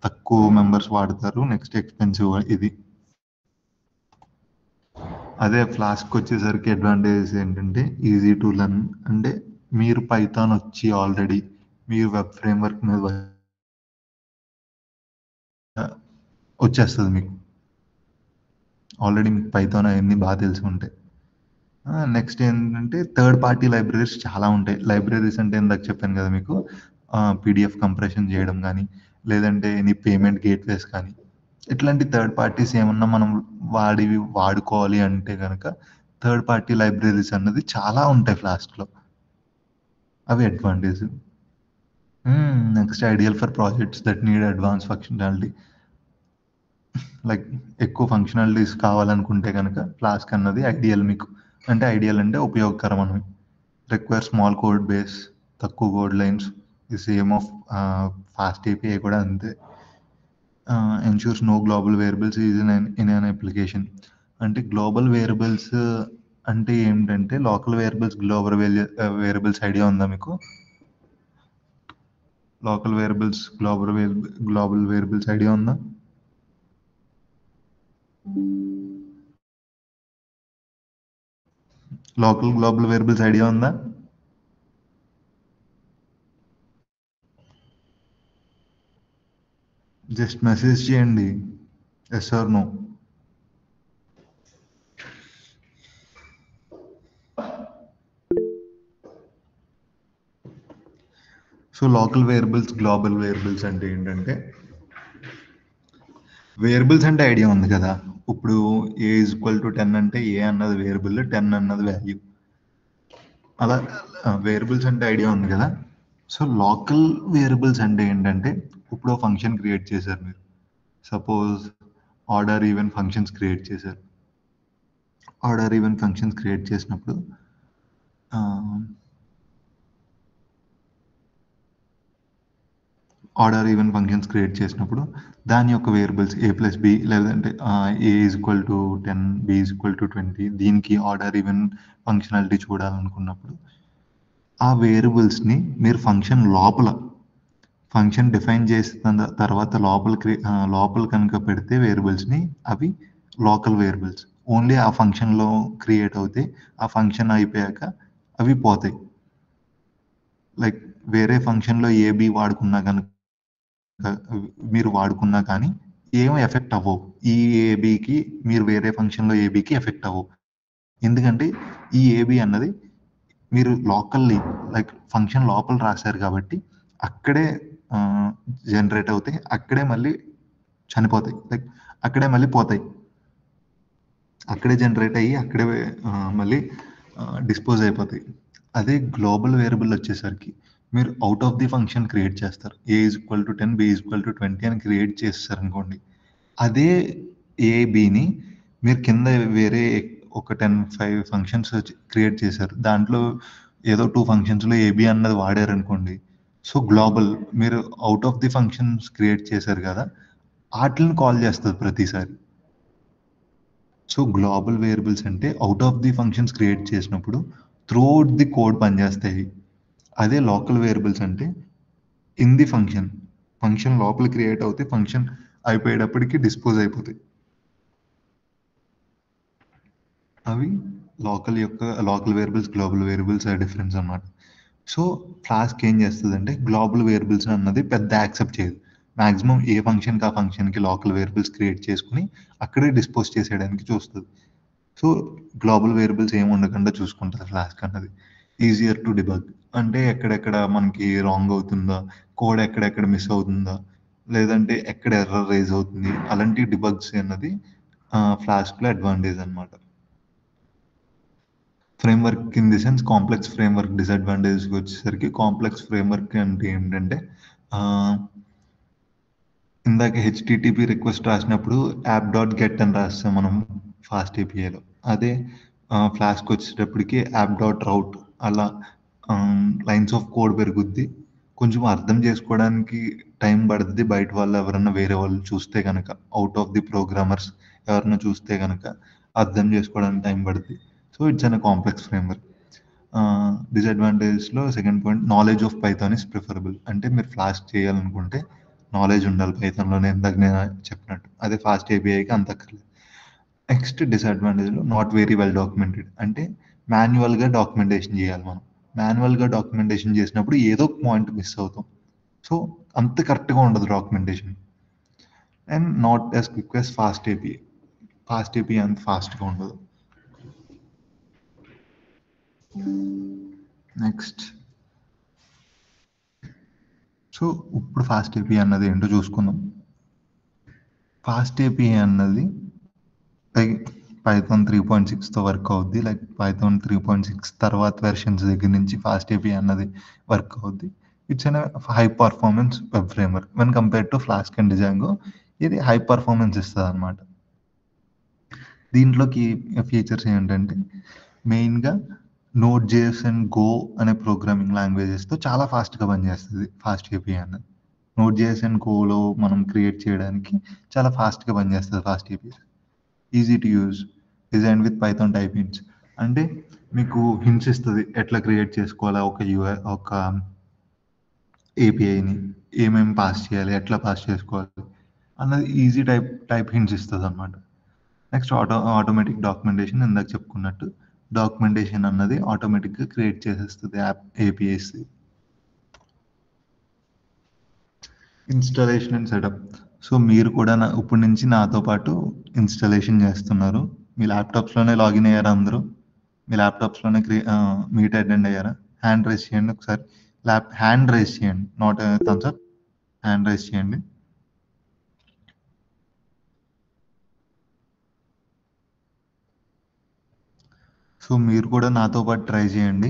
తక్కువ మెంబర్స్ వాడతారు. నెక్స్ట్ ఎక్స్‌పెన్సివ్ ఇది. అదే ఫ్లాస్క్ వచ్చేసరికి అడ్వాంటేజెస్ ఏంటంటే ఈజీ టు లెర్న్. అంటే మీరు పైథాన్ వచ్చి ఆల్రెడీ మీరు వెబ్ ఫ్రేమ్‌వర్క్ మీద వచ్చేస్తది మీకు. ఆల్రెడీ మీకు పైథాన్ అయన్నీ తెలిసి ఉంటాయి. నెక్స్ట్ ఏంటంటే థర్డ్ పార్టీ లైబ్రరీస్ చాలా ఉంటాయి. లైబ్రరీస్ అంటే ఇందాక చెప్పాను కదా మీకు. పీడీఎఫ్ కంప్రెషన్ చేయడం గానీ, లేదంటే ఎనీ పేమెంట్ గేట్‌వేస్ కానీ, ఇట్లాంటి థర్డ్ పార్టీస్ ఏమన్నా మనం వాడుకోవాలి అంటే గనక థర్డ్ పార్టీ లైబ్రరీస్ అన్నది చాలా ఉంటాయి ఫ్లాస్క్‌లో. అవి advantage. Next ideal for projects that need advance functionality. Like ఎక్కువ ఫంక్షనాలిటీస్ కావాలనుకుంటే గనక ఫ్లాస్క్ అన్నది ఐడియల్ మీకు. అంటే ఐడియల్ అంటే ఉపయోగకరం అని. రిక్వైర్ స్మాల్ కోడ్ బేస్, తక్కువ code lines. The same of fast API కూడా అంతే. Ensures no global variables is in an application. అంటే గ్లోబల్ వేరియబుల్స్ అంటే ఏంటంటే local variables, global variables idea ఉందా మీకు? Local variables, global variables idea ఉందా? Local, global variables idea ఉందా? Just message చేయండి. Yes or no? So local variables, global variables అంటే ఏంటంటే, వేరియబుల్స్ అంటే ఐడియా ఉంది కదా. ఇప్పుడు ఏ ఈజ్ ఈక్వల్ టు 10 అంటే ఏ అన్నది వేరియబుల్, 10 అన్నది వాల్యూ. అలా వేరియబుల్స్ అంటే ఐడియా ఉంది కదా. సో లోకల్ వేరియబుల్స్ అంటే ఏంటంటే, ఇప్పుడు ఫంక్షన్ క్రియేట్ చేశారు మీరు. Suppose order even functions create చేశారు. ఆర్డర్ ఈవెన్ ఫంక్షన్స్ క్రియేట్ చేసినప్పుడు ఆర్డర్ ఈవెన్ ఫంక్షన్స్ క్రియేట్ చేసినప్పుడు దాని యొక్క వేరియబుల్స్ ఏ ప్లస్ బి, లేదంటే A is equal to 10, B is equal to 20, దీనికి ఆర్డర్ ఈవెన్ ఫంక్షనాలిటీ చూడాలనుకున్నప్పుడు ఆ వేరియబుల్స్ని మీరు ఫంక్షన్ లోపల, ఫంక్షన్ డిఫైన్ చేసిన తర్వాత లోపల కనుక పెడితే వేరియబుల్స్ని, అవి లోకల్ వేరియబుల్స్. ఓన్లీ ఆ ఫంక్షన్లో క్రియేట్ అవుతాయి. ఆ ఫంక్షన్ అయిపోయాక అవి పోతాయి. లైక్ వేరే ఫంక్షన్లో ఏబి వాడుకున్నా కనుక మీరు వాడుకున్నా కానీ ఏమి ఎఫెక్ట్ అవ్వవు. ఈ ఏబికి మీరు వేరే ఫంక్షన్లో ఏబికి ఎఫెక్ట్ అవ్వవు. ఎందుకంటే ఈ ఏబి అన్నది మీరు లోకల్లీ, లైక్ ఫంక్షన్ లోపల రాశారు కాబట్టి అక్కడే జనరేట్ అవుతాయి, అక్కడే మళ్ళీ చనిపోతాయి, లైక్ అక్కడే మళ్ళీ పోతాయి, అక్కడే జనరేట్ అయ్యి అక్కడే మళ్ళీ డిస్పోజ్ అయిపోతాయి. అదే గ్లోబల్ వేరియబుల్ వచ్చేసరికి మీరు out of the function create చేస్తారు. A is equal to 10, B is equal to 20 అని క్రియేట్ చేస్తారు అనుకోండి. అదే ఏబిని మీరు కింద వేరే ఒక 5 ఫంక్షన్స్ క్రియేట్ చేశారు. దాంట్లో ఏదో 2 ఫంక్షన్స్లో ఏబి అన్నది వాడారు అనుకోండి. సో గ్లోబల్, మీరు out of the functions create చేశారు కదా, వాటిని కాల్ చేస్తుంది ప్రతిసారి. సో గ్లోబల్ వేరియబుల్స్ అంటే out of the functions create చేసినప్పుడు త్రూఅవుట్ ది కోడ్ పనిచేస్తాయి. అదే లోకల్ వేరియబుల్స్ అంటే ఇన్ ది ఫంక్షన్, ఫంక్షన్ లోపల క్రియేట్ అవుతే ఫంక్షన్ అయిపోయేటప్పటికి డిస్పోజ్ అయిపోతాయి. అవి local variables, global variables difference అన్నమాట. సో ఫ్లాస్క్ ఏం చేస్తుందంటే గ్లోబల్ వేరియబుల్స్ అన్నది పెద్ద యాక్సెప్ట్ చేయదు. మాక్సిమం ఏ ఫంక్షన్కి ఆ ఫంక్షన్కి లోకల్ వేరియబుల్స్ క్రియేట్ చేసుకుని అక్కడే డిస్పోజ్ చేసేయడానికి చూస్తుంది. సో గ్లోబల్ వేరియబుల్స్ ఏమి ఉండకుండా చూసుకుంటుంది ఫ్లాస్క్ అన్నది. ఈజియర్ టు డిబగ్, అంటే ఎక్కడెక్కడ మనకి రాంగ్ అవుతుందా, కోడ్ ఎక్కడెక్కడ మిస్ అవుతుందా, లేదంటే ఎక్కడ ఎర్రర్ రైజ్ అవుతుంది, అలాంటి డిబగ్స్ అన్నది ఫ్లాస్క్లో అడ్వాంటేజ్ అనమాట. Framework in the sense complex framework డిసడ్వాంటేజ్కి వచ్చేసరికి, కాంప్లెక్స్ ఫ్రేమ్వర్క్ అంటే ఏంటంటే ఇందాక హెచ్టిటిపి రిక్వెస్ట్ రాసినప్పుడు యాప్ డాట్ గెట్ అని రాస్తాం మనం ఫాస్ట్ ఏపీఐలో. అదే ఫ్లాస్క్ వచ్చేటప్పటికి యాప్ డాట్ రౌట్, అలా లైన్స్ ఆఫ్ కోడ్ పెరుగుద్ది. కొంచెం అర్థం చేసుకోవడానికి టైం పడుతుంది. బయట వాళ్ళు ఎవరన్నా వేరే వాళ్ళు చూస్తే కనుక, అవుట్ ఆఫ్ ది ప్రోగ్రామర్స్ ఎవరన్నా చూస్తే కనుక అర్థం చేసుకోవడానికి టైం పడుతుంది. So it's an complex framework. డిసడ్వాంటేజెస్లో second point, knowledge of Python is preferable. అంటే మీరు ఫ్లాస్క్ చేయాలనుకుంటే నాలెడ్జ్ ఉండాలి పైథాన్లోనే, ఇందాక నేను చెప్పినట్టు. అదే ఫాస్ట్ ఏపీఐకి అంత అక్కర్లేదు. నెక్స్ట్ డిసడ్వాంటేజ్లో నాట్ వెరీ వెల్ డాక్యుమెంటెడ్, అంటే మాన్యువల్గా డాక్యుమెంటేషన్ చేయాలి మనం. మాన్యువల్గా డాక్యుమెంటేషన్ చేసినప్పుడు ఏదో ఒక పాయింట్ మిస్ అవుతాం. సో అంత కరెక్ట్గా ఉండదు documentation. And not as quick as fast API. Fast API అంత ఫాస్ట్గా ఉండదు. నెక్స్ట్, సో ఇప్పుడు ఫాస్ట్ ఏపీఐ అన్నది ఏంటో చూసుకుందాం. ఫాస్ట్ ఏపీఐ అన్నది లైక్ పైథాన్ 3.6తో వర్క్ అవుద్ది. లైక్ పైథాన్ 3.6 తర్వాత వెర్షన్స్ దగ్గర నుంచి ఫాస్ట్ ఏపీఐ అన్నది వర్క్ అవుద్ది. It's an high performance web framework when compare to flask and Django. ఇది హై పర్ఫార్మెన్స్ ఇస్తుంది అనమాట. దీంట్లోకి ఫీచర్స్ ఏంటంటే మెయిన్గా నోడ్ జేఎస్ అండ్ గో అనే ప్రోగ్రామింగ్ లాంగ్వేజెస్తో చాలా ఫాస్ట్గా పనిచేస్తుంది ఫాస్ట్ ఏపీఐ అన్నది. నోడ్ జేఎస్ అండ్ గోలో మనం క్రియేట్ చేయడానికి చాలా ఫాస్ట్గా పనిచేస్తుంది fast API. Easy to use, design with Python type hints, అంటే మీకు హింట్స్ ఇస్తుంది ఎట్లా క్రియేట్ చేసుకోవాలా ఒక ఏపీఐని, ఏమేమి పాస్ చేయాలి, ఎట్లా పాస్ చేసుకోవాలి అన్నది ఈజీ టైప్ హింట్స్ ఇస్తుంది అనమాట. Next automatic documentation. ఇందాక చెప్పుకున్నట్టు డాక్యుమెంటేషన్ అన్నది ఆటోమేటిక్గా క్రియేట్ చేసేస్తుంది APIs. Installation and setup. So మీరు కూడా ఇప్పటి నుంచి నాతో పాటు ఇన్స్టాలేషన్ చేస్తున్నారు. మీ ల్యాప్టాప్స్లోనే లాగిన్ అయ్యారా అందరూ? మీ ల్యాప్టాప్స్లోనే మీట్ అటెండ్ అయ్యారా? హ్యాండ్ రైజ్ చేయండి ఒకసారి. హ్యాండ్ రైజ్ చేయండి, not thumbs up. Hand raise చేయండి. సో మీరు కూడా నాతో పాటు ట్రై చేయండి.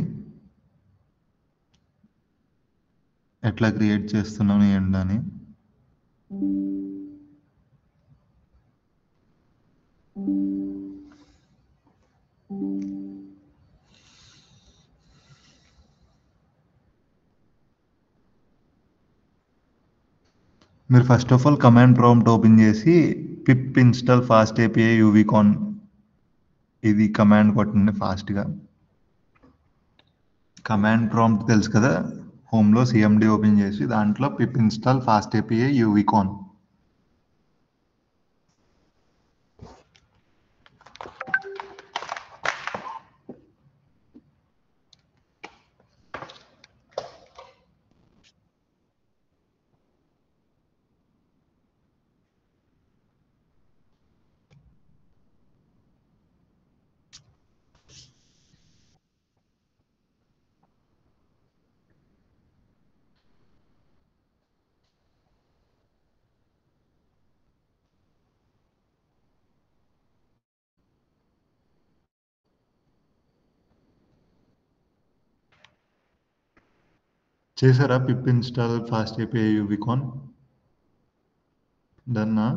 ఎట్లా క్రియేట్ చేస్తున్నాను ఏంటని. మీరు first of all command prompt open చేసి పిప్ ఇన్స్టాల్ ఫాస్ట్ ఏపీఐ యూవీకాన్ ఇది కమాండ్ కొట్టండి ఫాస్ట్గా. కమాండ్ ప్రాంప్ట్ తెలుసు కదా, హోమ్లో సిఎండి ఓపెన్ చేసి దాంట్లో పిప్ ఇన్స్టాల్ ఫాస్ట్ ఏపీఐ యూవీకాన్. చేశారా పిప్ ఇన్స్టాల్ ఫాస్ట్ ఏపీఐ యూవీకాన్? డన్నా?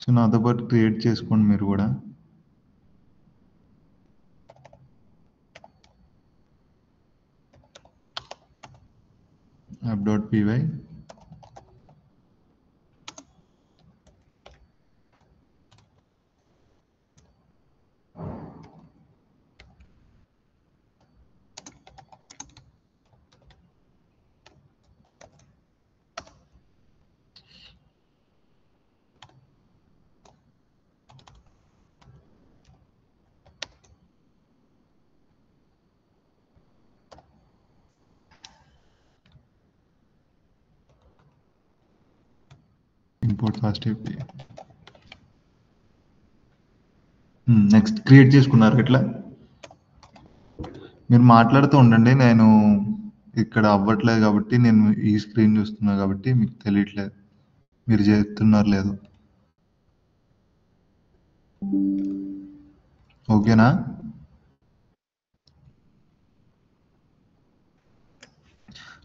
సో నాతో పాటు క్రియేట్ చేసుకోండి మీరు కూడా. app.py import fast API. Next create చేసుకున్నారు ఎట్లా? మీరు మాట్లాడుతూ ఉండండి, నేను ఇక్కడ అవ్వట్లేదు కాబట్టి నేను ఈ స్క్రీన్ చూస్తున్నా కాబట్టి మీకు తెలియట్లేదు మీరు చేస్తున్నారు లేదు. ఓకేనా?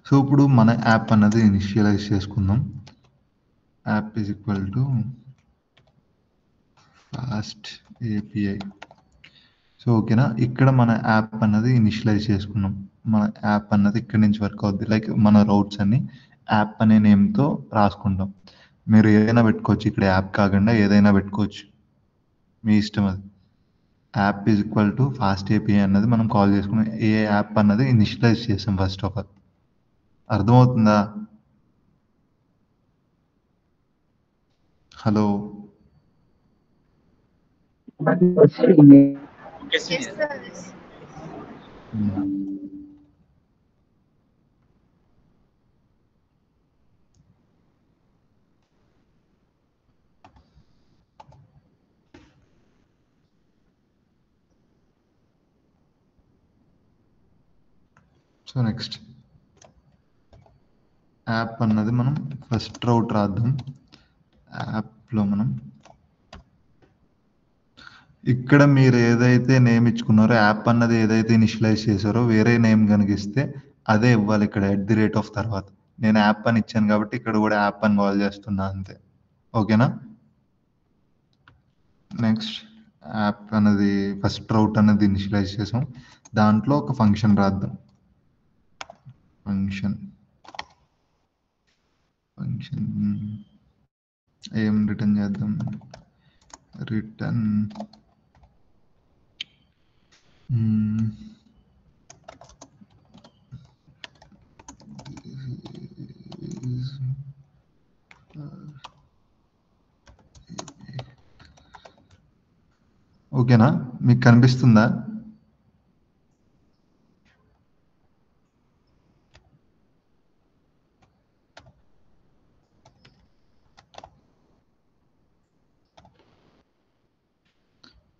సో ఇప్పుడు మన యాప్ అన్నది ఇనిషియలైజ్ చేసుకుందాం. App is equal to fast API. So ఓకేనా, ఇక్కడ మన యాప్ అన్నది ఇనిషియలైజ్ చేసుకున్నాం. మన యాప్ అన్నది ఇక్కడి నుంచి వర్క్ అవుద్ది. లైక్ మన రౌట్స్ అన్ని యాప్ అనే నేమ్తో రాసుకుంటాం. మీరు ఏదైనా పెట్టుకోవచ్చు, ఇక్కడ యాప్ కాకుండా ఏదైనా పెట్టుకోవచ్చు, మీ ఇష్టం అది. App is equal to fast API అన్నది మనం కాల్ చేసుకున్నాం. ఏ యాప్ అన్నది ఇనిషియలైజ్ చేసాం ఫస్ట్ ఆఫ్ ఆల్. అర్థమవుతుందా? హలో? సో నెక్స్ట్ యాప్ అన్నది మనం ఫస్ట్ రౌట్ రాద్దాం. యాప్లో మనం ఇక్కడ మీరు ఏదైతే నేమ్ ఇచ్చుకున్నారో, యాప్ అన్నది ఏదైతే ఇనిషియలైజ్ చేశారో వేరే నేమ్ కనిగిస్తే అదే ఇవ్వాలి ఇక్కడ @ తర్వాత. నేను యాప్ అని ఇచ్చాను కాబట్టి ఇక్కడ కూడా యాప్ అని కాల్ చేస్తున్నా అంతే. ఓకేనా? నెక్స్ట్ యాప్ అన్నది ఫస్ట్ రౌట్ అన్నది ఇనిషియలైజ్ చేసాం. దాంట్లో ఒక ఫంక్షన్ రాద్దాం. ఫంక్షన్ ఫంక్షన్ ఏం రిటర్న్ చేద్దాం, రిటర్న్ ఓకేనా, మీకు కనిపిస్తుందా?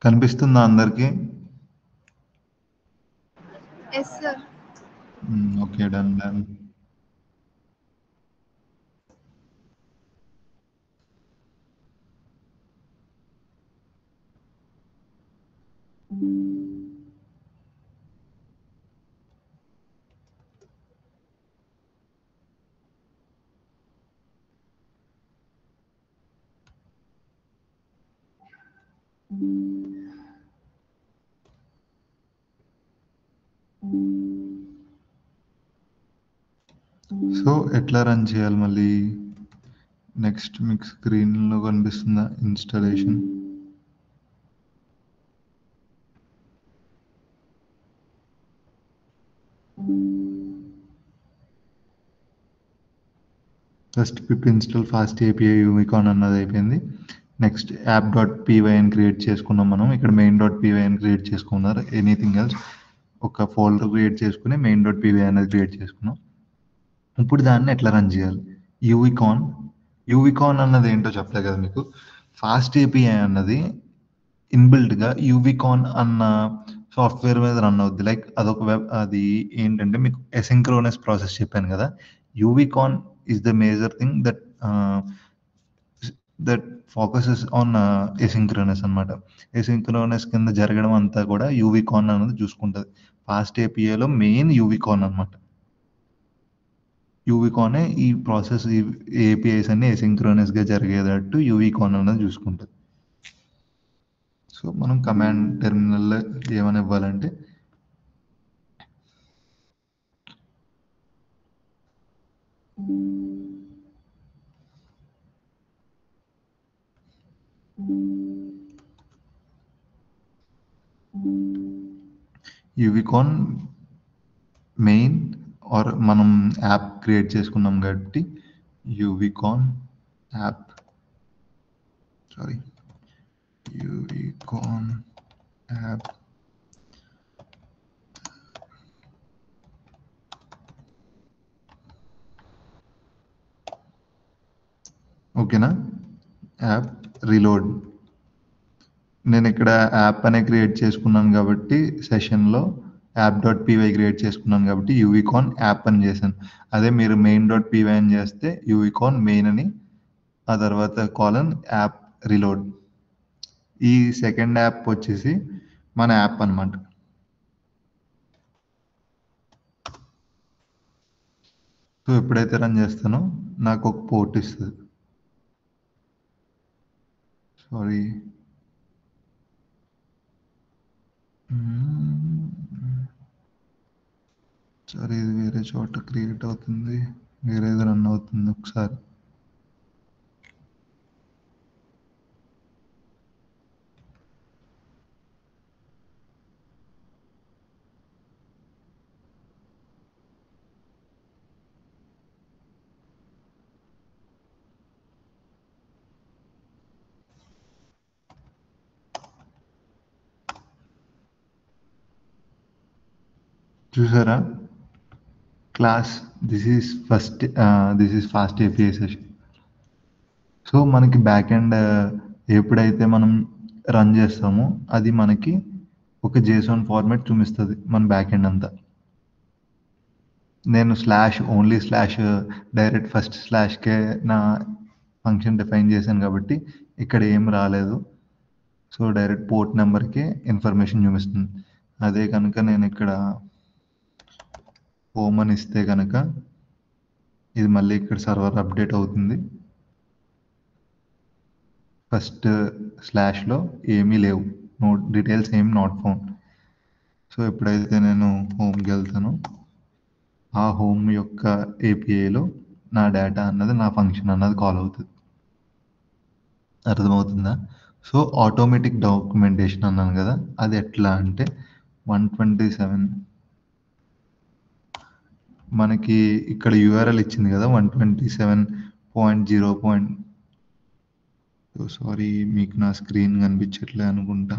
కనిపిస్తుందా అందరికి? Yes sir. Okay, done done. So ఎట్లా రన్ చేయాలి మళ్ళీ? నెక్స్ట్ మీకు స్క్రీన్లో కనిపిస్తుందా installation? First pip install fast API యూనికాన్ అన్నది అయిపోయింది. నెక్స్ట్ యాప్.py అని క్రియేట్ చేసుకున్నాం మనం. ఇక్కడ main.py అని క్రియేట్ చేసుకున్నారు. ఎనీథింగ్ ఎల్స్ ఒక ఫోల్డర్ క్రియేట్ చేసుకుని main.py అనేది క్రియేట్ చేసుకున్నాం. ఇప్పుడు దాన్ని ఎట్లా రన్ చేయాలి? యూవికాన్ అన్నది ఏంటో చెప్పలే కదా మీకు. ఫాస్ట్ ఏపీఐ అన్నది ఇన్బిల్ట్గా యూవికాన్ అన్న సాఫ్ట్వేర్ మీద రన్ అవుద్ది. లైక్ అదొక అది ఏంటంటే మీకు ఎసింక్రోనస్ ప్రాసెస్ చెప్పాను కదా. Uvicorn is the major thing that focuses on asynchronous అనమాట. ఎసింక్రోనస్ కింద జరగడం అంతా కూడా యూవికాన్ అనేది చూసుకుంటుంది. ఫాస్ట్ ఏపీఐలో మెయిన్ యూవికాన్ అనమాట. యూవికానే ఈ ప్రాసెస్ ఏపీఐస్ అన్ని ఎసింక్రోనస్గా జరిగేటట్టు యూవికాన్ అనేది చూసుకుంటుంది. సో మనం కమాండ్ టెర్మినల్లో ఏమని ఇవ్వాలంటే యూవికాన్ మెయిన్ ఆర్ మనం యాప్ క్రియేట్ చేసుకున్నాం కాబట్టి యూవికాన్ యాప్ యూవికాన్ యాప్ ఓకేనా. యాప్ రీలోడ్ నేను ఇక్కడ యాప్ అనే క్రియేట్ చేసుకున్నాను కాబట్టి సెషన్లో యాప్.py క్రియేట్ చేసుకున్నాను కాబట్టి యూవికాన్ యాప్ అని చేశాను. అదే మీరు main.py అని చేస్తే యూవికాన్ మెయిన్ అని, ఆ తర్వాత కాలన్ యాప్ రీలోడ్. ఈ సెకండ్ యాప్ వచ్చేసి మన యాప్ అనమాట. సో ఎప్పుడైతే రన్ చేస్తానో నాకు ఒక పోర్ట్ ఇస్తుంది. సారీ, సరే ఇది వేరే చోట క్రియేట్ అవుతుంది, వేరేది రన్ అవుతుంది. ఒకసారి చూసారా class this is past API session. So మనకి బ్యాక్ ఎండ్ ఎప్పుడైతే మనం రన్ చేస్తామో అది మనకి ఒక JSON ఫార్మాట్ చూపిస్తుంది మన బ్యాక్ ఎండ్ అంతా. నేను ఓన్లీ డైరెక్ట్ ఫస్ట్ స్లాష్కే నా ఫంక్షన్ డిఫైన్ చేశాను కాబట్టి ఇక్కడ ఏం రాలేదు. సో డైరెక్ట్ పోర్ట్ నెంబర్కే ఇన్ఫర్మేషన్ చూపిస్తుంది. అదే కనుక నేను ఇక్కడ హోమ్ అని ఇస్తే కనుక ఇది మళ్ళీ ఇక్కడ సర్వర్ అప్డేట్ అవుతుంది. ఫస్ట్ స్లాష్లో ఏమీ లేవు, డీటెయిల్స్ ఏమి నాట్ ఫౌండ్. సో ఎప్పుడైతే నేను హోమ్కి వెళ్తానో ఆ హోమ్ యొక్క ఏపీఐలో నా డేటా అన్నది నా ఫంక్షన్ అన్నది కాల్ అవుతుంది. అర్థమవుతుందా? సో ఆటోమేటిక్ డాక్యుమెంటేషన్ అన్నాను కదా, అది ఎట్లా అంటే 127 మనకి ఇక్కడ యూఆర్ఎల్ ఇచ్చింది కదా 127.0. సారీ, మీకు నా స్క్రీన్ కనిపించట్లే అనుకుంటా.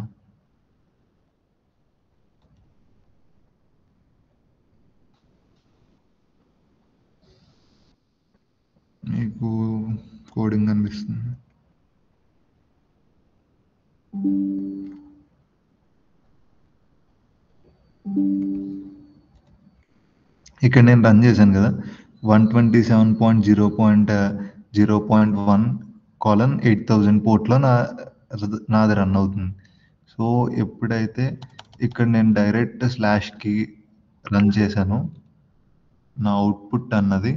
మీకు కోడింగ్ కనిపిస్తుంది. ఇక్కడ నేను రన్ చేశాను కదా 127.0.0.1:8000 పోర్ట్లో నాది రన్ అవుతుంది. సో ఎప్పుడైతే ఇక్కడ నేను డైరెక్ట్ స్లాష్కి రన్ చేశానో నా అవుట్పుట్ అన్నది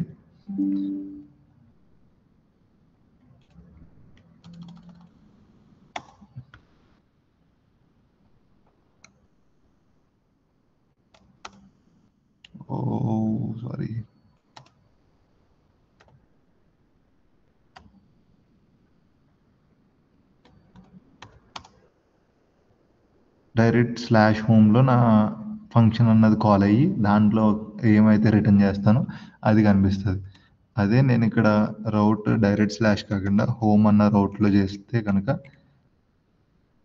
సారీ, డైరెక్ట్ స్లాష్ హోమ్లో నా ఫంక్షన్ అన్నది కాల్ అయ్యి దాంట్లో ఏమైతే రిటర్న్ చేస్తానో అది కనిపిస్తుంది. అదే నేను ఇక్కడ రౌట్ డైరెక్ట్ స్లాష్ కాకుండా హోమ్ అన్న రౌట్లో చేస్తే కనుక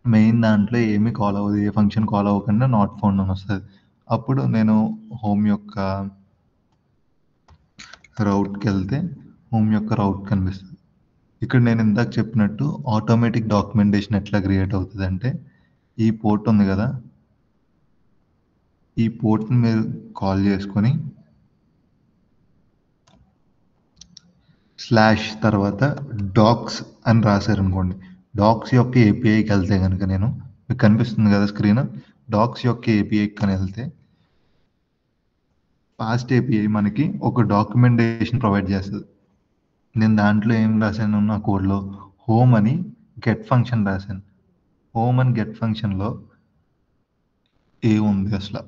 మెయిన్ దాంట్లో ఏమి కాల్ అవ్వదు, ఏ ఫంక్షన్ కాల్ అవ్వకుండా నాట్ ఫౌండ్ అని వస్తుంది. అప్పుడు నేను హోమ్ యొక్క రౌట్కి వెళ్తే హోమ్ యొక్క రౌట్ కనిపిస్తుంది. ఇక్కడ నేను ఇందాక చెప్పినట్టు ఆటోమేటిక్ డాక్యుమెంటేషన్ ఎట్లా క్రియేట్ అవుతుంది అంటే, ఈ పోర్ట్ ఉంది కదా, ఈ పోర్ట్ని మీరు కాల్ చేసుకొని స్లాష్ తర్వాత డాక్స్ అని రాశారనుకోండి, డాక్స్ యొక్క ఏపీఐకి వెళ్తే కనుక నేను, మీకు కనిపిస్తుంది కదా స్క్రీన్, డాక్స్ యొక్క ఏపీఐకి కానీ వెళ్తే ఫాస్ట్ ఏపీఐ మనకి ఒక డాక్యుమెంటేషన్ ప్రొవైడ్ చేస్తుంది. నేను దాంట్లో ఏం రాశాను నా కోడ్లో, హోమ్ అని గెట్ ఫంక్షన్ రాశాను. హోమ్ అని గెట్ ఫంక్షన్లో ఏముంది అసలు,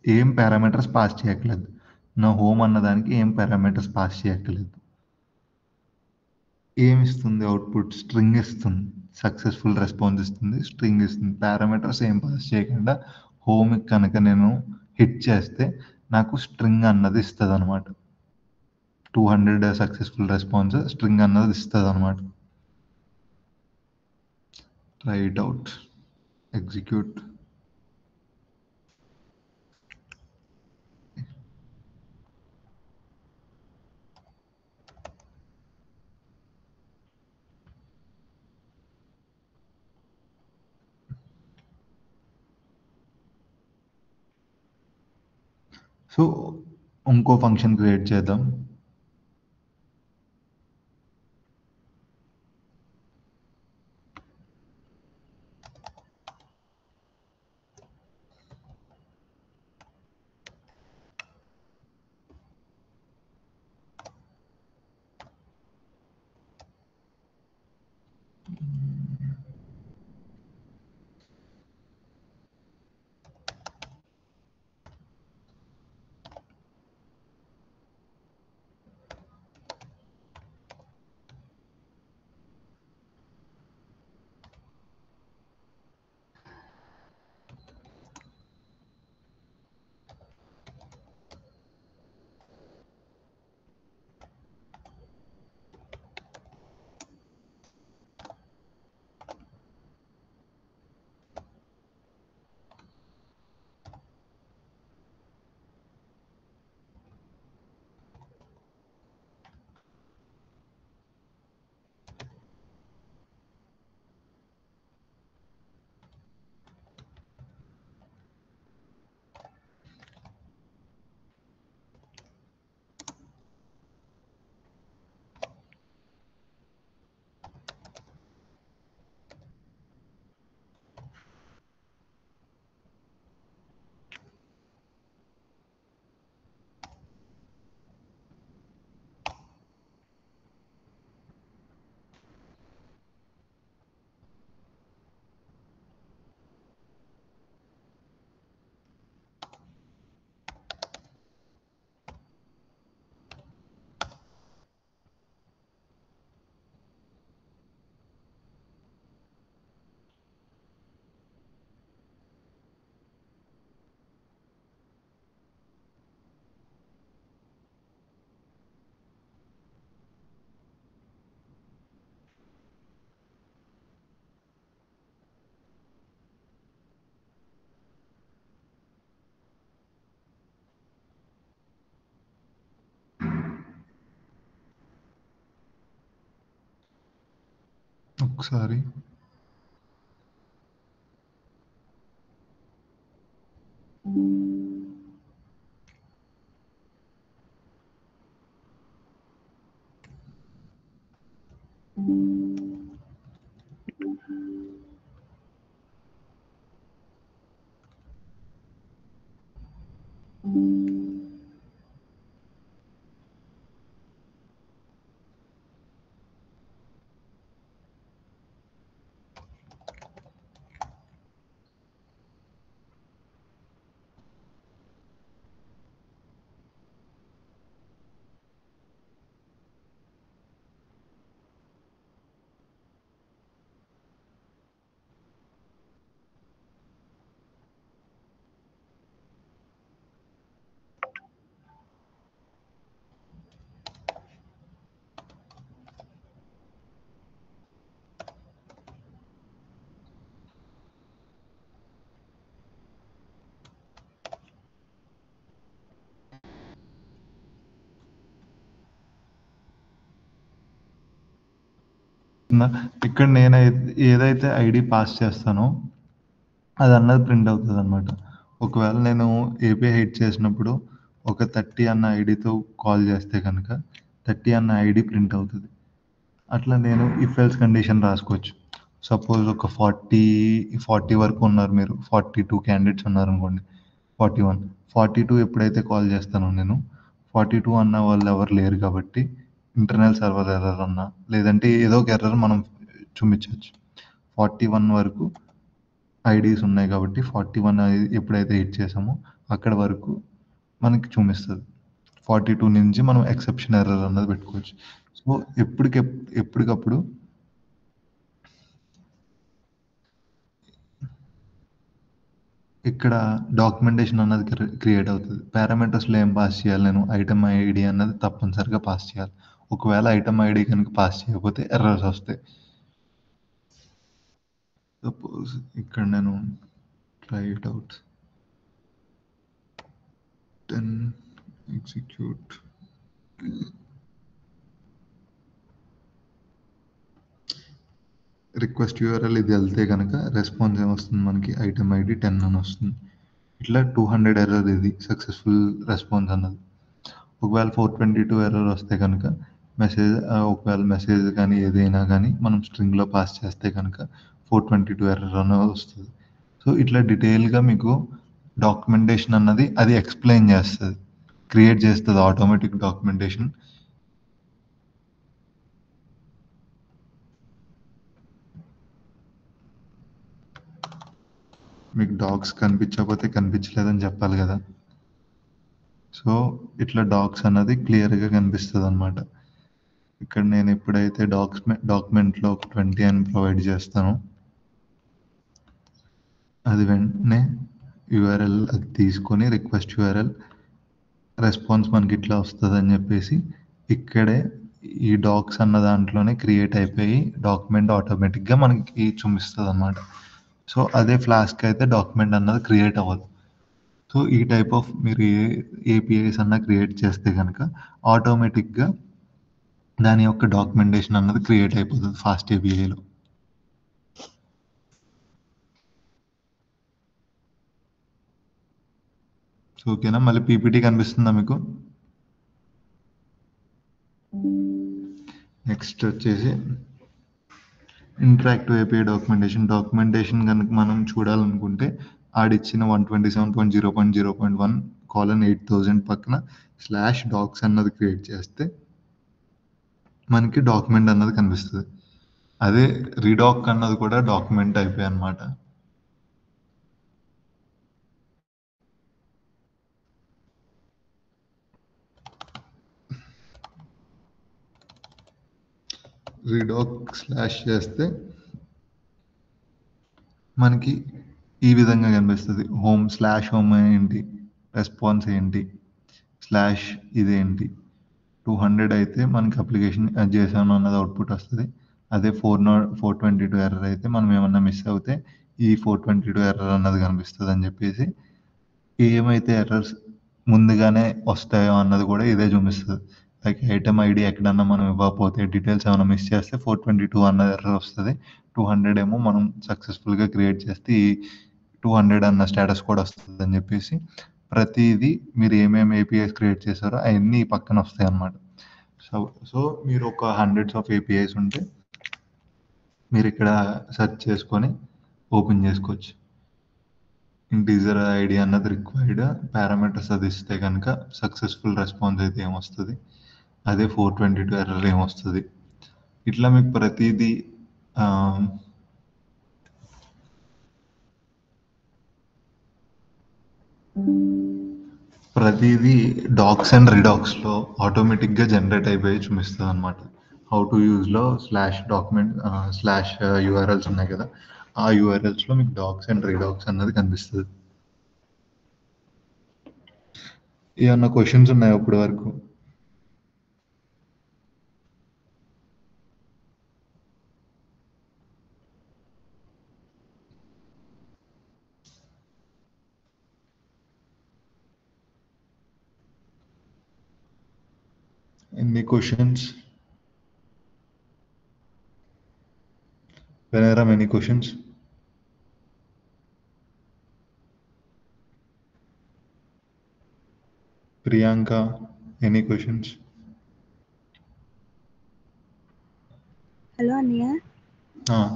ఏం పారామీటర్స్ పాస్ చేయట్లేదు. నా హోమ్ అన్నదానికి ఏం పారామీటర్స్ పాస్ చేయట్లేదు. ఏమి ఇస్తుంది అవుట్పుట్? స్ట్రింగ్ ఇస్తుంది. సక్సెస్ఫుల్ రెస్పాన్స్ ఇస్తుంది, స్ట్రింగ్ ఇస్తుంది. పారామీటర్స్ ఏం పాస్ చేయకుండా హోమ్ కనుక నేను హిట్ చేస్తే నాకు స్ట్రింగ్ అన్నది ఇస్తుంది అనమాట. 200 సక్సెస్ఫుల్ రెస్పాన్స్ స్ట్రింగ్ అన్నది ఇస్తుంది అనమాట. Try it out, execute. So ఇంకో ఫంక్షన్ క్రియేట్ చేద్దాం. ఒకసారి ఇక్కడ నేను ఏదైతే ఐడి పాస్ చేస్తానో అది అన్నది ప్రింట్ అవుతుంది అనమాట. ఒకవేళ నేను ఏపీఐ హిట్ చేసినప్పుడు ఒక 30 అన్న ఐడితో కాల్ చేస్తే కనుక 30 అన్న ఐడి ప్రింట్ అవుతుంది. అట్లా నేను ఇఫ్ ఎల్స్ కండిషన్ రాసుకోవచ్చు. సపోజ్ ఒక 40 వరకు ఉన్నారు, మీరు 42 క్యాండిడేట్స్ ఉన్నారు అనుకోండి, 41 ఎప్పుడైతే కాల్ చేస్తానో నేను 42 అన్న వాళ్ళు ఎవరు లేరు కాబట్టి ఇంటర్నల్ సర్వర్ ఎర్రర్ అన్నా లేదంటే ఏదో ఒక ఎర్రర్ మనం చూపించవచ్చు. 41 వరకు ఐడీస్ ఉన్నాయి కాబట్టి 41 ఎప్పుడైతే హిట్ చేసామో అక్కడ వరకు మనకి చూపిస్తుంది. 42 నుంచి మనం ఎక్సెప్షన్ ఎర్రర్ అన్నది పెట్టుకోవచ్చు. సో ఎప్పటికప్పుడు ఇక్కడ డాక్యుమెంటేషన్ అన్నది క్రియేట్ అవుతుంది. పారామీటర్స్లో ఏం పాస్ చేయాలి, నేను ఐటమ్ ఐడి అన్నది తప్పనిసరిగా పాస్ చేయాలి. ఒకవేళ ఐటమ్ ఐడి కనుక పాస్ చేయకపోతే ఎర్రర్స్ వస్తాయి. సపోజ్ ఇక్కడ నేను try it out 10 execute request URL ఇది వెళ్తే కనుక రెస్పాన్స్ ఏమొస్తుంది, మనకి ఐటమ్ ఐడి 10 అని వస్తుంది. ఇట్లా 200 ఎర్రర్ ఇది సక్సెస్ఫుల్ రెస్పాన్స్ అన్నది. ఒకవేళ 422 ఎర్రర్ వస్తే కనుక ఒకవేళ మెసేజ్ కానీ ఏదైనా కానీ మనం స్ట్రింగ్లో పాస్ చేస్తే కనుక 422 ఎర్రర్ అన్నది వస్తుంది. సో ఇట్లా డీటెయిల్గా మీకు డాక్యుమెంటేషన్ అన్నది అది ఎక్స్ప్లెయిన్ చేస్తుంది, క్రియేట్ చేస్తుంది ఆటోమేటిక్ డాక్యుమెంటేషన్. మీకు డాక్స్ కనిపించకపోతే కనిపించలేదని చెప్పాలి కదా. సో ఇట్లా డాక్స్ అన్నది క్లియర్గా కనిపిస్తుంది అనమాట. ఇక్కడ నేను ఎప్పుడైతే డాక్యుమెంట్లో ఒక 20 అని ప్రొవైడ్ చేస్తానో అది వెంటనే యూఆర్ఎల్ అది తీసుకొని రిక్వెస్ట్ యూఆర్ఎల్ రెస్పాన్స్ మనకి ఇట్లా వస్తుంది అని చెప్పేసి ఇక్కడే ఈ డాక్స్ అన్న దాంట్లోనే క్రియేట్ అయిపోయి డాక్యుమెంట్ ఆటోమేటిక్గా మనకి చూపిస్తుంది అనమాట. సో అదే ఫ్లాస్క్ అయితే డాక్యుమెంట్ అన్నది క్రియేట్ అవ్వదు. సో ఈ టైప్ ఆఫ్ మీరు ఏపీఐస్ అన్న క్రియేట్ చేస్తే కనుక ఆటోమేటిక్గా దాని యొక్క డాక్యుమెంటేషన్ అన్నది క్రియేట్ అయిపోతుంది ఫాస్ట్ ఏపీఐలో. సో ఓకేనా, మళ్ళీ పీపీటీ కనిపిస్తుందా మీకు? నెక్స్ట్ వచ్చేసి ఇంటరాక్టివ్ ఏపీఐ డాక్యుమెంటేషన్ కనుక మనం చూడాలనుకుంటే ఆడిచ్చిన 127.0.0.1:8000 పక్కన /docs అన్నది క్రియేట్ చేస్తే మనకి డాక్యుమెంట్ అన్నది కనిపిస్తుంది. అదే రీడాక్ అన్నది కూడా డాక్యుమెంట్ అయిపోయి అనమాట. రీడాక్ స్లాష్ చేస్తే మనకి ఈ విధంగా కనిపిస్తుంది. హోమ్ ఏంటి, రెస్పాన్స్ ఏంటి, స్లాష్ ఇదేంటి. 200 అయితే మనకి అప్లికేషన్ చేసాను అన్నది అవుట్పుట్ వస్తుంది. అదే 422 ఎర్రర్ అయితే మనం ఏమన్నా మిస్ అవుతే ఈ 422 ఎర్రర్ అన్నది కనిపిస్తుంది అని చెప్పేసి ఏమైతే ఎర్రర్స్ ముందుగానే వస్తాయో అన్నది కూడా ఇదే చూపిస్తుంది. లైక్ ఐటమ్ ఐడి ఎక్కడన్నా మనం ఇవ్వకపోతే డీటెయిల్స్ ఏమైనా మిస్ చేస్తే 422 అన్న ఎర్రర్ వస్తుంది. 200 ఏమో మనం సక్సెస్ఫుల్గా క్రియేట్ చేస్తే ఈ 200 అన్న స్టేటస్ కోడ్ వస్తుంది అని చెప్పేసి ప్రతిదీ మీరు ఏమేమి ఏపీఐస్ క్రియేట్ చేశారో అవన్నీ పక్కన వస్తాయి అన్నమాట. సో మీరు ఒక హండ్రెడ్స్ ఆఫ్ ఏపీఐస్ ఉంటే మీరు ఇక్కడ సెర్చ్ చేసుకొని ఓపెన్ చేసుకోవచ్చు. ఇంటీజర్ ఐడి అన్నది రిక్వైర్డ్, పారామీటర్స్ అది ఇస్తే కనుక సక్సెస్ఫుల్ రెస్పాన్స్ అయితే ఏమొస్తుంది, అదే 422 ఎర్రర్ ఏమొస్తుంది. ఇట్లా మీకు ప్రతిదీ డాక్స్ అండ్ రిడాక్స్లో ఆటోమేటిక్గా జనరేట్ అయిపోయి చూపిస్తుంది అనమాట. హౌ టు యూజ్లో /డాక్యుమెంట్ /URLs ఉన్నాయి కదా, ఆ యూఆర్ఎల్స్లో మీకు డాక్స్ అండ్ రిడాక్స్ అన్నది కనిపిస్తుంది. ఏమన్నా క్వశ్చన్స్ ఉన్నాయా ఇప్పటి వరకు? Any questions? Veneram, any questions? Priyanka, any questions? Hello అన్నయ్య, Ah,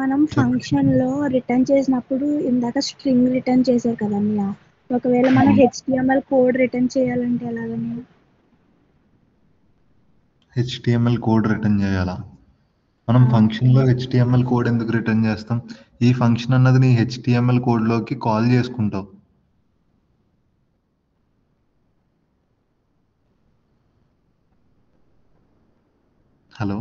మనం ఫంక్షన్ లో రిటర్న్ చేసినప్పుడు ఇందాక స్ట్రింగ్ రిటర్న్ చేశారు కదా అన్నయ్య, ఒకవేళ మనం HTML కోడ్ రిటర్న్ చేయాలంటే ఎలాగన్నయ్య? HTML కోడ్ రిటర్న్ చేయాలా? మనం ఫంక్షన్లో HTML కోడ్ ఎందుకు రిటర్న్ చేస్తాం? ఈ ఫంక్షన్ అన్నది నీ HTML కోడ్లోకి కాల్ చేసుకుంటావు. హలో